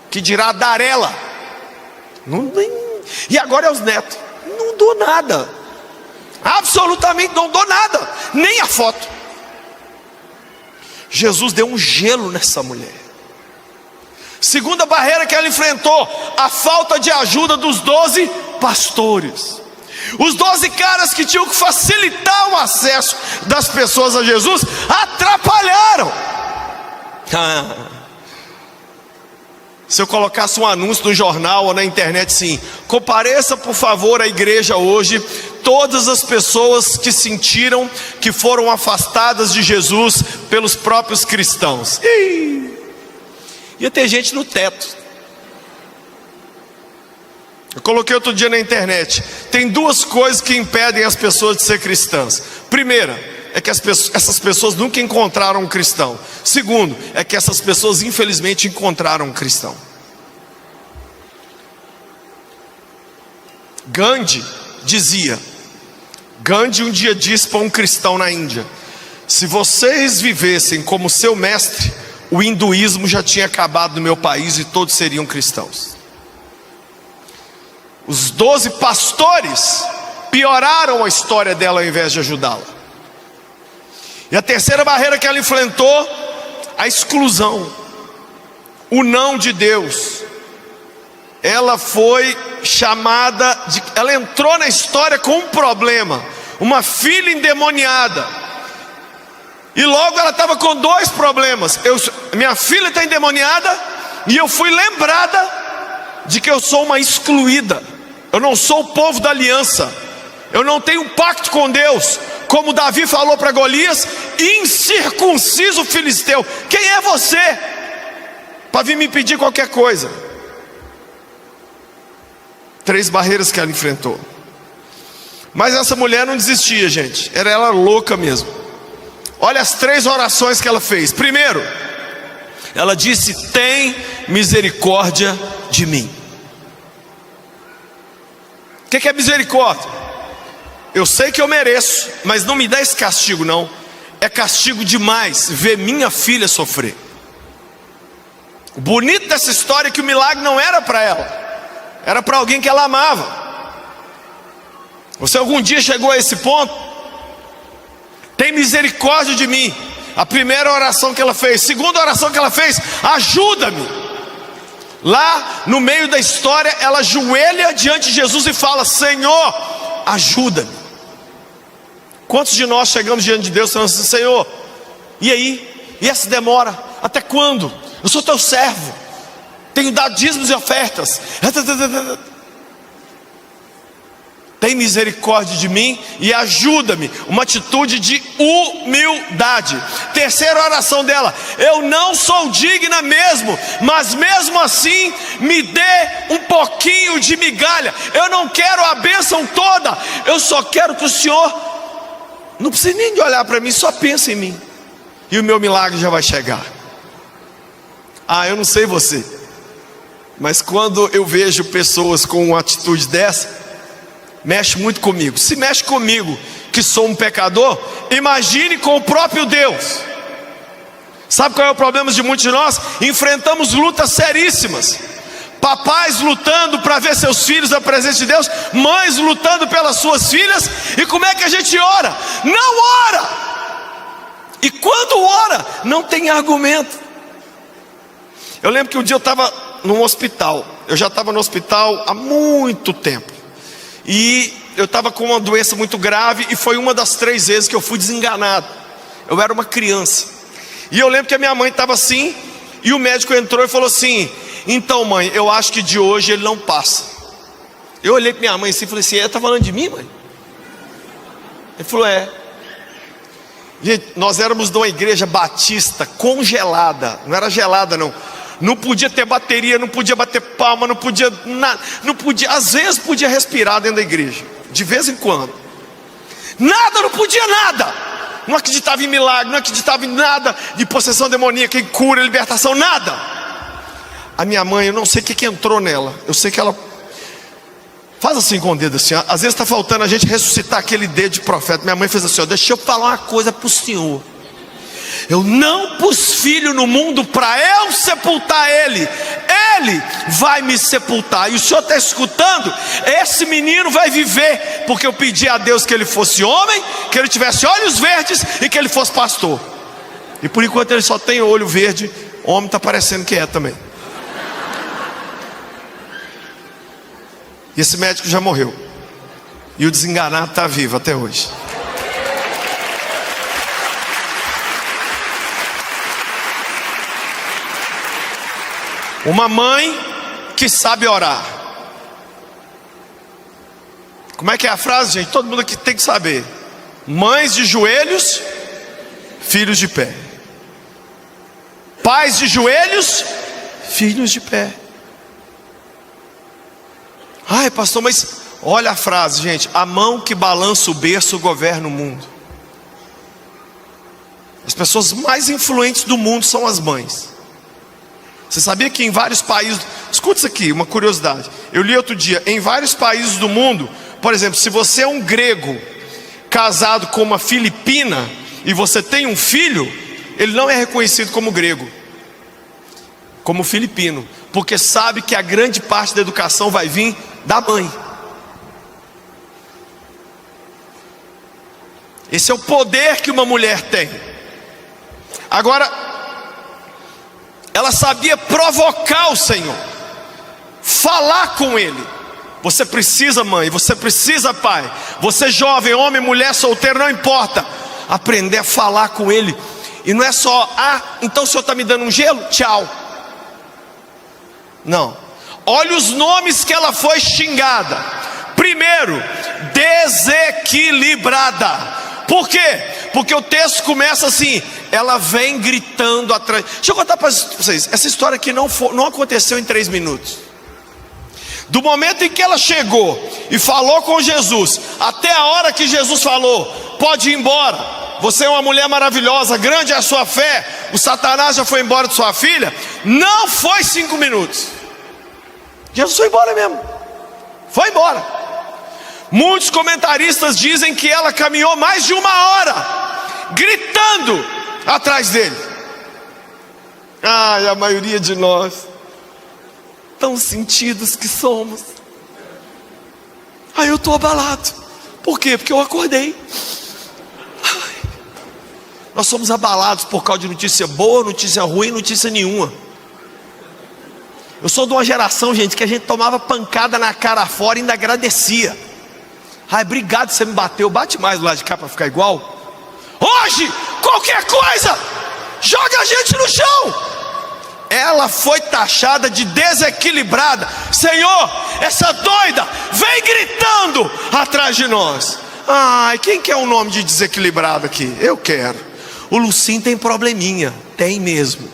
S1: que dirá dar ela. E agora é os netos. Não dou nada. Absolutamente não dou nada, nem a foto. Jesus deu um gelo nessa mulher. Segunda barreira que ela enfrentou: a falta de ajuda dos 12 pastores. Os 12 caras que tinham que facilitar o acesso das pessoas a Jesus atrapalharam. Se eu colocasse um anúncio no jornal ou na internet assim: compareça por favor à igreja hoje todas as pessoas que sentiram que foram afastadas de Jesus pelos próprios cristãos. Ia ter gente no teto. Eu coloquei outro dia na internet: tem duas coisas que impedem as pessoas de ser cristãs. Primeira, é que essas pessoas nunca encontraram um cristão. Segundo, é que essas pessoas infelizmente encontraram um cristão. Gandhi um dia disse para um cristão na Índia: se vocês vivessem como seu mestre, o hinduísmo já tinha acabado no meu país e todos seriam cristãos. Os 12 pastores pioraram a história dela ao invés de ajudá-la. E a terceira barreira que ela enfrentou: a exclusão, o não de Deus. Ela foi chamada ela entrou na história com um problema, uma filha endemoniada. E logo ela estava com dois problemas: minha filha está endemoniada, e eu fui lembrada de que eu sou uma excluída. Eu não sou o povo da aliança. Eu não tenho um pacto com Deus. Como Davi falou para Golias: incircunciso filisteu, quem é você para vir me pedir qualquer coisa? 3 barreiras que ela enfrentou. Mas essa mulher não desistia, gente. Era ela louca mesmo. Olha as 3 orações que ela fez. Primeiro, ela disse: tem misericórdia de mim. O que é misericórdia? Eu sei que eu mereço, mas não me dá esse castigo não. É castigo demais ver minha filha sofrer. O bonito dessa história é que o milagre não era para ela, era para alguém que ela amava. Você algum dia chegou a esse ponto? Tem misericórdia de mim. A primeira oração que ela fez. Segunda oração que ela fez: ajuda-me. Lá no meio da história, ela ajoelha diante de Jesus e fala: Senhor, ajuda-me. Quantos de nós chegamos diante de Deus falando assim: Senhor, e aí? E essa demora? Até quando? Eu sou teu servo, tenho dado dízimos e ofertas. Tem misericórdia de mim e ajuda-me. Uma atitude de humildade. Terceira oração dela: eu não sou digna mesmo, mas mesmo assim me dê um pouquinho de migalha. Eu não quero a bênção toda, eu só quero que o Senhor não precise nem de olhar para mim, só pensa em mim e o meu milagre já vai chegar. Eu não sei você, mas quando eu vejo pessoas com uma atitude dessa, mexe muito comigo. Se mexe comigo, que sou um pecador, imagine com o próprio Deus. Sabe qual é o problema de muitos de nós? Enfrentamos lutas seríssimas. Papais lutando para ver seus filhos na presença de Deus, mães lutando pelas suas filhas. E como é que a gente ora? Não ora. E quando ora, não tem argumento. Eu lembro que um dia eu estava num hospital. Eu já estava no hospital há muito tempo. E eu estava com uma doença muito grave, e foi uma das 3 vezes que eu fui desenganado. Eu era uma criança. E eu lembro que a minha mãe estava assim, e o médico entrou e falou assim: então mãe, eu acho que de hoje ele não passa. Eu olhei para minha mãe assim e falei assim: está falando de mim, mãe? Ele falou: é. Gente, nós éramos de uma igreja batista congelada. Não era gelada não. Não podia ter bateria, não podia bater palma, não podia nada, não podia, às vezes podia respirar dentro da igreja. de vez em quando. Nada, não podia nada. Não acreditava em milagre, não acreditava em nada de possessão demoníaca, em cura, libertação, nada. A minha mãe, eu não sei o que entrou nela. Eu sei que ela faz assim com o dedo assim. Às vezes está faltando a gente ressuscitar aquele dedo de profeta. Minha mãe fez assim, ó, deixa eu falar uma coisa para o senhor. Eu não pus filho no mundo para eu sepultar ele. Ele vai me sepultar. E o senhor está escutando? Esse menino vai viver, porque eu pedi a Deus que ele fosse homem, que ele tivesse olhos verdes e que ele fosse pastor. E por enquanto ele só tem olho verde. Homem está parecendo que é também. E esse médico já morreu. E o desenganado está vivo até hoje. Uma mãe que sabe orar. Como é que é a frase, gente? Todo mundo aqui tem que saber. Mães de joelhos, filhos de pé. Pais de joelhos, filhos de pé. Ai, pastor, mas olha a frase, gente. A mão que balança o berço governa o mundo. As pessoas mais influentes do mundo são as mães. Você sabia que em vários países... Escuta isso aqui, uma curiosidade. Eu li outro dia, em vários países do mundo, por exemplo, se você é um grego casado com uma filipina e você tem um filho, ele não é reconhecido como grego, como filipino, porque sabe que a grande parte da educação vai vir da mãe. Esse é o poder que uma mulher tem. Agora, ela sabia provocar o Senhor, falar com Ele. Você precisa, mãe, você precisa, pai, você jovem, homem, mulher, solteiro, não importa, aprender a falar com Ele. E não é só, então o Senhor está me dando um gelo? Tchau. Não, olha os nomes que ela foi xingada. Primeiro, desequilibrada. Por quê? Porque o texto começa assim, ela vem gritando atrás. Deixa eu contar para vocês, essa história aqui não aconteceu em 3 minutos. Do momento em que ela chegou e falou com Jesus, até a hora que Jesus falou, pode ir embora, você é uma mulher maravilhosa, grande é a sua fé, o Satanás já foi embora de sua filha, não foi 5 minutos. Jesus foi embora mesmo, foi embora. Muitos comentaristas dizem que ela caminhou mais de 1 hora, gritando atrás dele. Ai, a maioria de nós, tão sentidos que somos. Ai, eu estou abalado. Por quê? Porque eu acordei. Ai, nós somos abalados por causa de notícia boa, notícia ruim, notícia nenhuma. Eu sou de uma geração, gente, que a gente tomava pancada na cara fora e ainda agradecia. Ai, obrigado, você me bateu. Bate mais do lado de cá para ficar igual. Hoje, qualquer coisa joga a gente no chão. Ela foi taxada de desequilibrada. Senhor, essa doida vem gritando atrás de nós. Ai, quem quer o nome de desequilibrado aqui? Eu quero. O Lucinho tem probleminha. Tem mesmo.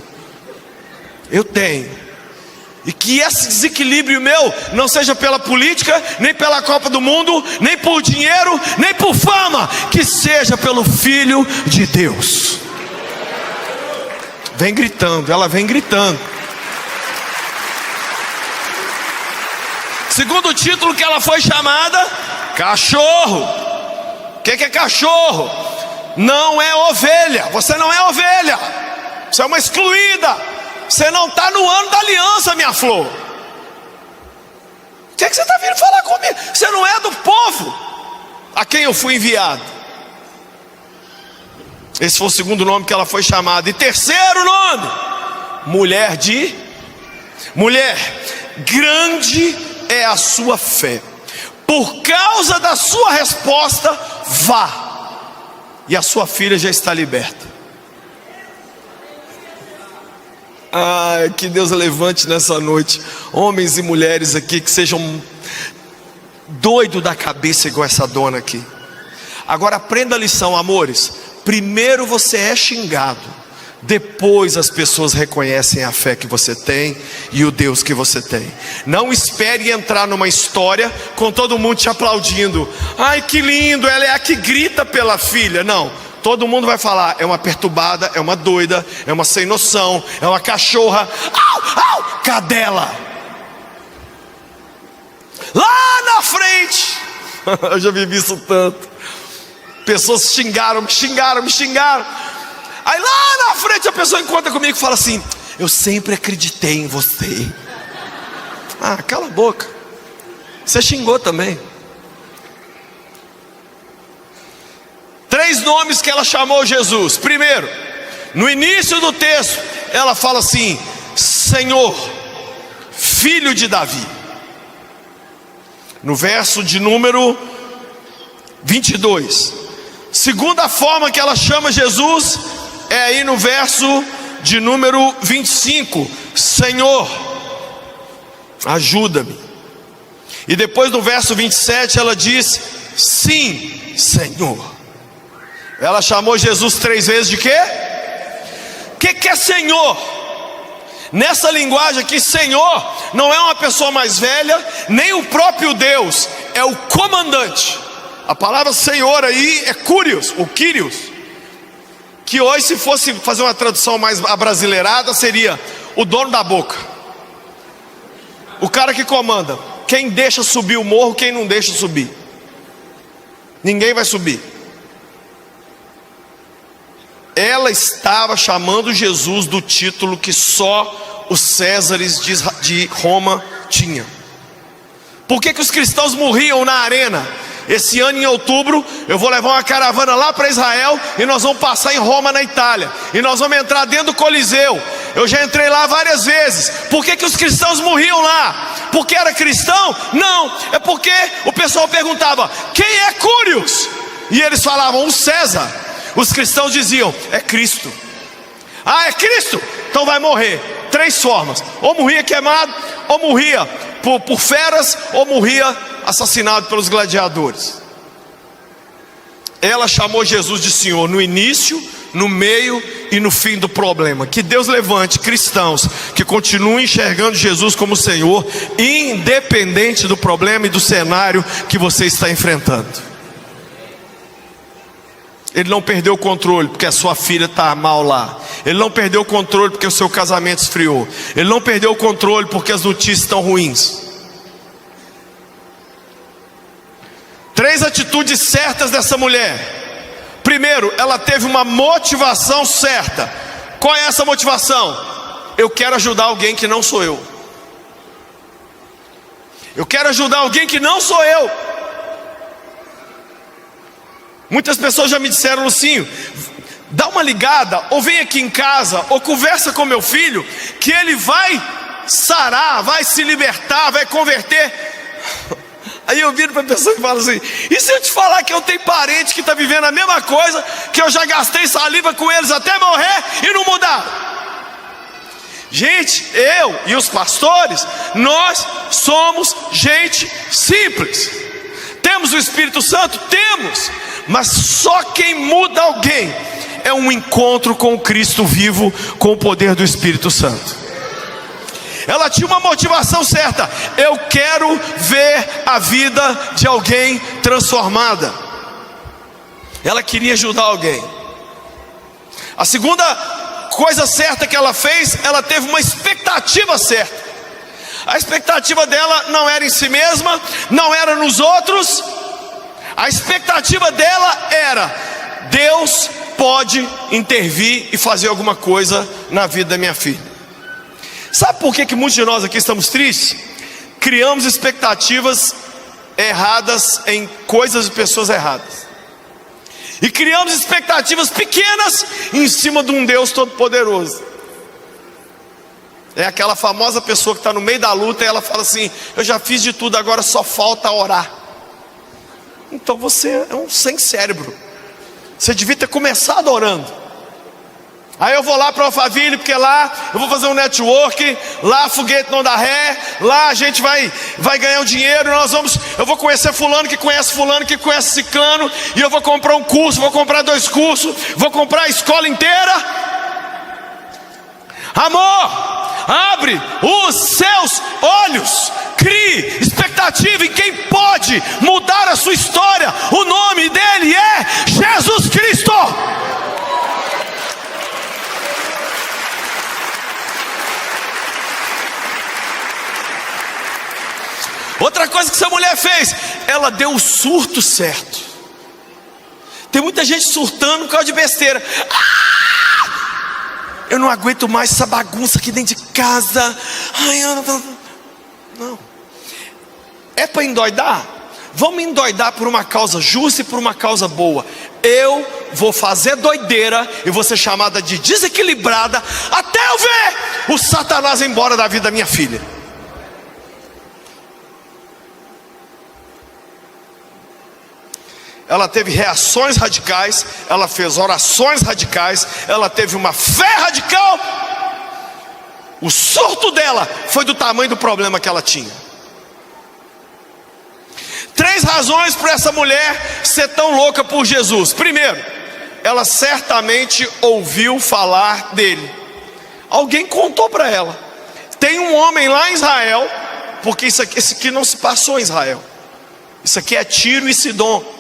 S1: Eu tenho. E que esse desequilíbrio meu não seja pela política, nem pela Copa do Mundo, nem por dinheiro, nem por fama, que seja pelo Filho de Deus. Vem gritando, ela vem gritando. Segundo título que ela foi chamada, cachorro. O que é cachorro? Não é ovelha. Você não é ovelha. Você é uma excluída. Você não está no ano da aliança, minha flor. O que você está vindo falar comigo? Você não é do povo a quem eu fui enviado. Esse foi o segundo nome que ela foi chamada. E terceiro nome, mulher, grande é a sua fé. Por causa da sua resposta, vá. E a sua filha já está liberta. Ai, que Deus levante nessa noite homens e mulheres aqui que sejam doidos da cabeça igual essa dona aqui. Agora aprenda a lição, amores. Primeiro você é xingado, Depois as pessoas reconhecem a fé que você tem e o Deus que você tem. Não espere entrar numa história com todo mundo te aplaudindo. Ai, que lindo, ela é a que grita pela filha. Não, todo mundo vai falar: é uma perturbada, é uma doida, é uma sem noção, é uma cachorra. Au, au, cadela. Lá na frente, eu já vivi isso tanto. Pessoas me xingaram. Aí lá na frente a pessoa encontra comigo e fala assim: eu sempre acreditei em você. Ah, cala a boca. Você xingou também. 3 nomes que ela chamou Jesus. Primeiro, no início do texto, ela fala assim: Senhor, filho de Davi. No verso de número 22. Segunda forma que ela chama Jesus é aí no verso de número 25: Senhor, ajuda-me. E depois no verso 27 ela diz: sim, Senhor. Ela chamou Jesus 3 vezes de quê? O que é Senhor? Nessa linguagem aqui, Senhor não é uma pessoa mais velha, nem o próprio Deus, é o comandante. A palavra Senhor aí é Kyrios, o Kyrios, que hoje, se fosse fazer uma tradução mais abrasileirada, seria o dono da boca, o cara que comanda. Quem deixa subir o morro, quem não deixa subir. Ninguém vai subir. Ela estava chamando Jesus do título que só os Césares de Roma tinham. Por que os cristãos morriam na arena? Esse ano em outubro eu vou levar uma caravana lá para Israel e nós vamos passar em Roma, na Itália, e nós vamos entrar dentro do Coliseu. Eu já entrei lá várias vezes. Por que os cristãos morriam lá? Porque era cristão? Não, é porque o pessoal perguntava: quem é Kyrios? E eles falavam: o César. Os cristãos diziam: é Cristo. Ah, é Cristo? Então vai morrer. 3 formas: ou morria queimado, ou morria por feras, ou morria assassinado pelos gladiadores. Ela chamou Jesus de Senhor no início, no meio e no fim do problema. Que Deus levante cristãos que continuem enxergando Jesus como Senhor, independente do problema e do cenário que você está enfrentando. Ele não perdeu o controle porque a sua filha está mal lá. Ele não perdeu o controle porque o seu casamento esfriou. Ele não perdeu o controle porque as notícias estão ruins. 3 atitudes certas dessa mulher. Primeiro, ela teve uma motivação certa. Qual é essa motivação? Eu quero ajudar alguém que não sou eu. Eu quero ajudar alguém que não sou eu. Muitas pessoas já me disseram: Lucinho, dá uma ligada, ou vem aqui em casa, ou conversa com meu filho, que ele vai sarar, vai se libertar, vai converter. Aí eu viro para a pessoa e falo assim: e se eu te falar que eu tenho parente que está vivendo a mesma coisa, que eu já gastei saliva com eles até morrer e não mudaram? Gente, eu e os pastores, nós somos gente simples. Temos o Espírito Santo? Temos. Mas só quem muda alguém é um encontro com o Cristo vivo, com o poder do Espírito Santo. Ela tinha uma motivação certa: eu quero ver a vida de alguém transformada. Ela queria ajudar alguém. A segunda coisa certa que ela fez, ela teve uma expectativa certa. A expectativa dela não era em si mesma, não era nos outros. A expectativa dela era: Deus pode intervir e fazer alguma coisa na vida da minha filha. Sabe por que muitos de nós aqui estamos tristes? Criamos expectativas erradas em coisas e pessoas erradas. E criamos expectativas pequenas em cima de um Deus todo-poderoso. É aquela famosa pessoa que está no meio da luta e ela fala assim: eu já fiz de tudo, agora só falta orar. Então você é um sem cérebro. Você devia ter começado orando. Aí eu vou lá para o Alphaville, porque lá eu vou fazer um network, lá foguete não dá ré, lá a gente vai ganhar um dinheiro, eu vou conhecer fulano, que conhece ciclano, e eu vou comprar um curso, vou comprar 2 cursos, vou comprar a escola inteira. Amor, abre os seus olhos, crie expectativa em quem pode mudar a sua história. O nome dele é Jesus Cristo. Outra coisa que essa mulher fez, ela deu o surto certo. Tem muita gente surtando por causa de besteira. Eu não aguento mais essa bagunça aqui dentro de casa. Ai, eu não. É para endoidar? Vamos endoidar por uma causa justa e por uma causa boa. Eu vou fazer doideira e vou ser chamada de desequilibrada até eu ver o Satanás embora da vida da minha filha. Ela teve reações radicais, ela fez orações radicais, ela teve uma fé radical. O surto dela foi do tamanho do problema que ela tinha. 3 razões para essa mulher ser tão louca por Jesus. Primeiro, ela certamente ouviu falar dele. Alguém contou para ela. Tem um homem lá em Israel, porque esse aqui não se passou em Israel. Isso aqui é Tiro e Sidom.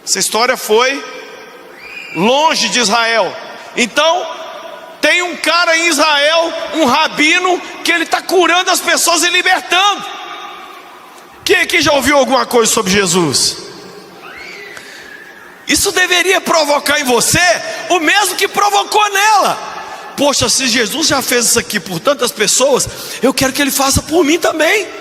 S1: Essa história foi longe de Israel. Então, tem um cara em Israel, um rabino, que ele está curando as pessoas e libertando. Quem aqui já ouviu alguma coisa sobre Jesus? Isso deveria provocar em você o mesmo que provocou nela. Poxa, se Jesus já fez isso aqui por tantas pessoas, eu quero que ele faça por mim também.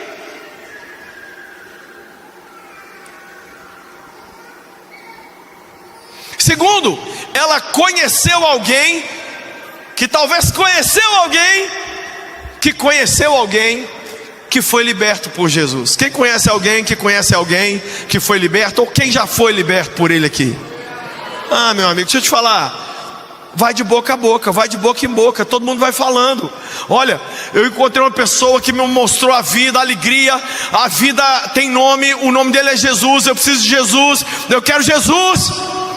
S1: Segundo, ela conheceu alguém que talvez conheceu alguém que foi liberto por Jesus. Quem conhece alguém que foi liberto, ou quem já foi liberto por ele aqui? Ah, meu amigo, deixa eu te falar, vai de boca a boca, vai de boca em boca, todo mundo vai falando. Olha, eu encontrei uma pessoa que me mostrou a vida, a alegria. A vida tem nome, o nome dele é Jesus. Eu preciso de Jesus, eu quero Jesus.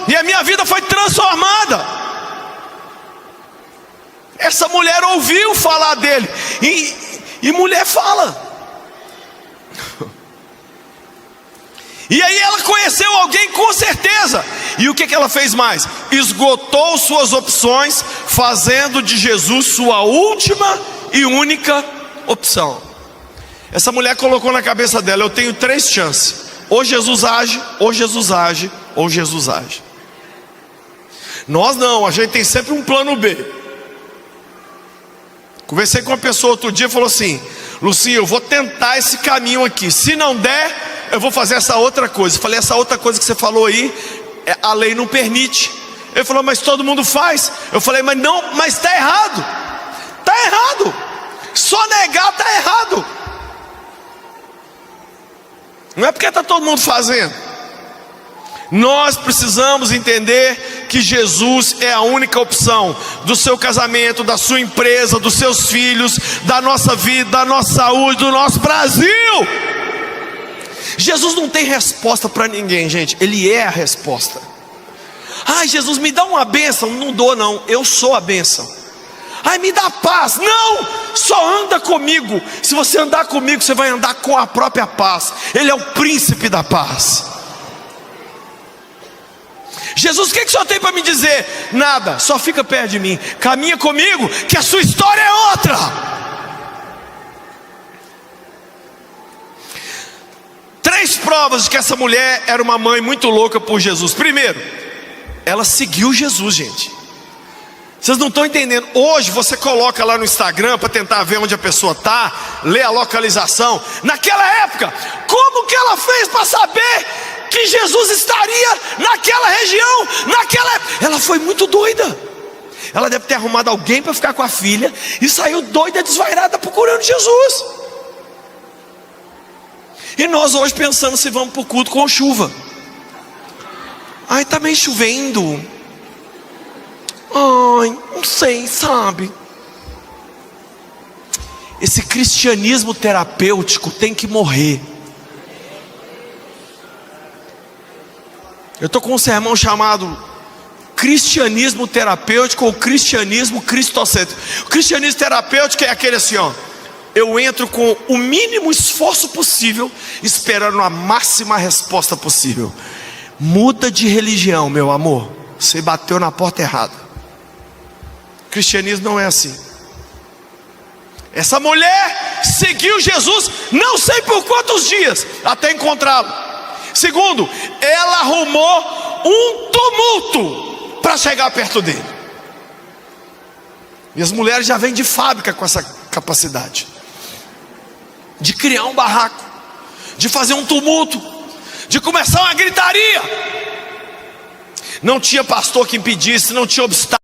S1: E a minha vida foi transformada. Essa mulher ouviu falar dele. E mulher fala. E aí ela conheceu alguém com certeza. E o que ela fez mais? Esgotou suas opções, fazendo de Jesus sua última e única opção. Essa mulher colocou na cabeça dela: eu tenho 3 chances. Ou Jesus age, ou Jesus age, ou Jesus age. Nós não, a gente tem sempre um plano B. Conversei com uma pessoa outro dia e falou assim: Lucinho, eu vou tentar esse caminho aqui. Se não der, eu vou fazer essa outra coisa. Eu falei: essa outra coisa que você falou aí, a lei não permite. Ele falou: mas todo mundo faz. Eu falei: mas não, mas está errado. Está errado. Só negar está errado. Não é porque está todo mundo fazendo. Nós precisamos entender que Jesus é a única opção do seu casamento, da sua empresa, dos seus filhos, da nossa vida, da nossa saúde, do nosso Brasil. Jesus não tem resposta para ninguém, gente. Ele é a resposta. Ai, Jesus, me dá uma bênção. Não dou não, eu sou a bênção. Ai, me dá paz. Não, só anda comigo. Se você andar comigo, você vai andar com a própria paz. Ele é o príncipe da paz. Jesus, o que o Senhor tem para me dizer? Nada, só fica perto de mim, caminha comigo, que a sua história é outra. Três provas de que essa mulher era uma mãe muito louca por Jesus. Primeiro, ela seguiu Jesus, gente. Vocês não estão entendendo. Hoje você coloca lá no Instagram para tentar ver onde a pessoa está, lê a localização. Naquela época, como que ela fez para saber que Jesus estaria naquela região, naquela época? Ela foi muito doida. Ela deve ter arrumado alguém para ficar com a filha e saiu doida, desvairada, procurando Jesus. E nós hoje pensando se vamos para o culto com chuva. Ai, tá meio chovendo. Ai, não sei, sabe? Esse cristianismo terapêutico tem que morrer. Eu estou com um sermão chamado cristianismo terapêutico ou cristianismo cristocêntrico. O cristianismo terapêutico é aquele assim, ó: eu entro com o mínimo esforço possível, esperando a máxima resposta possível. Muda de religião, meu amor, você bateu na porta errada. Cristianismo não é assim. Essa mulher seguiu Jesus, não sei por quantos dias, até encontrá-lo. Segundo, ela arrumou um tumulto para chegar perto dele. E as mulheres já vêm de fábrica com essa capacidade de criar um barraco, de fazer um tumulto, de começar uma gritaria. Não tinha pastor que impedisse, não tinha obstáculo.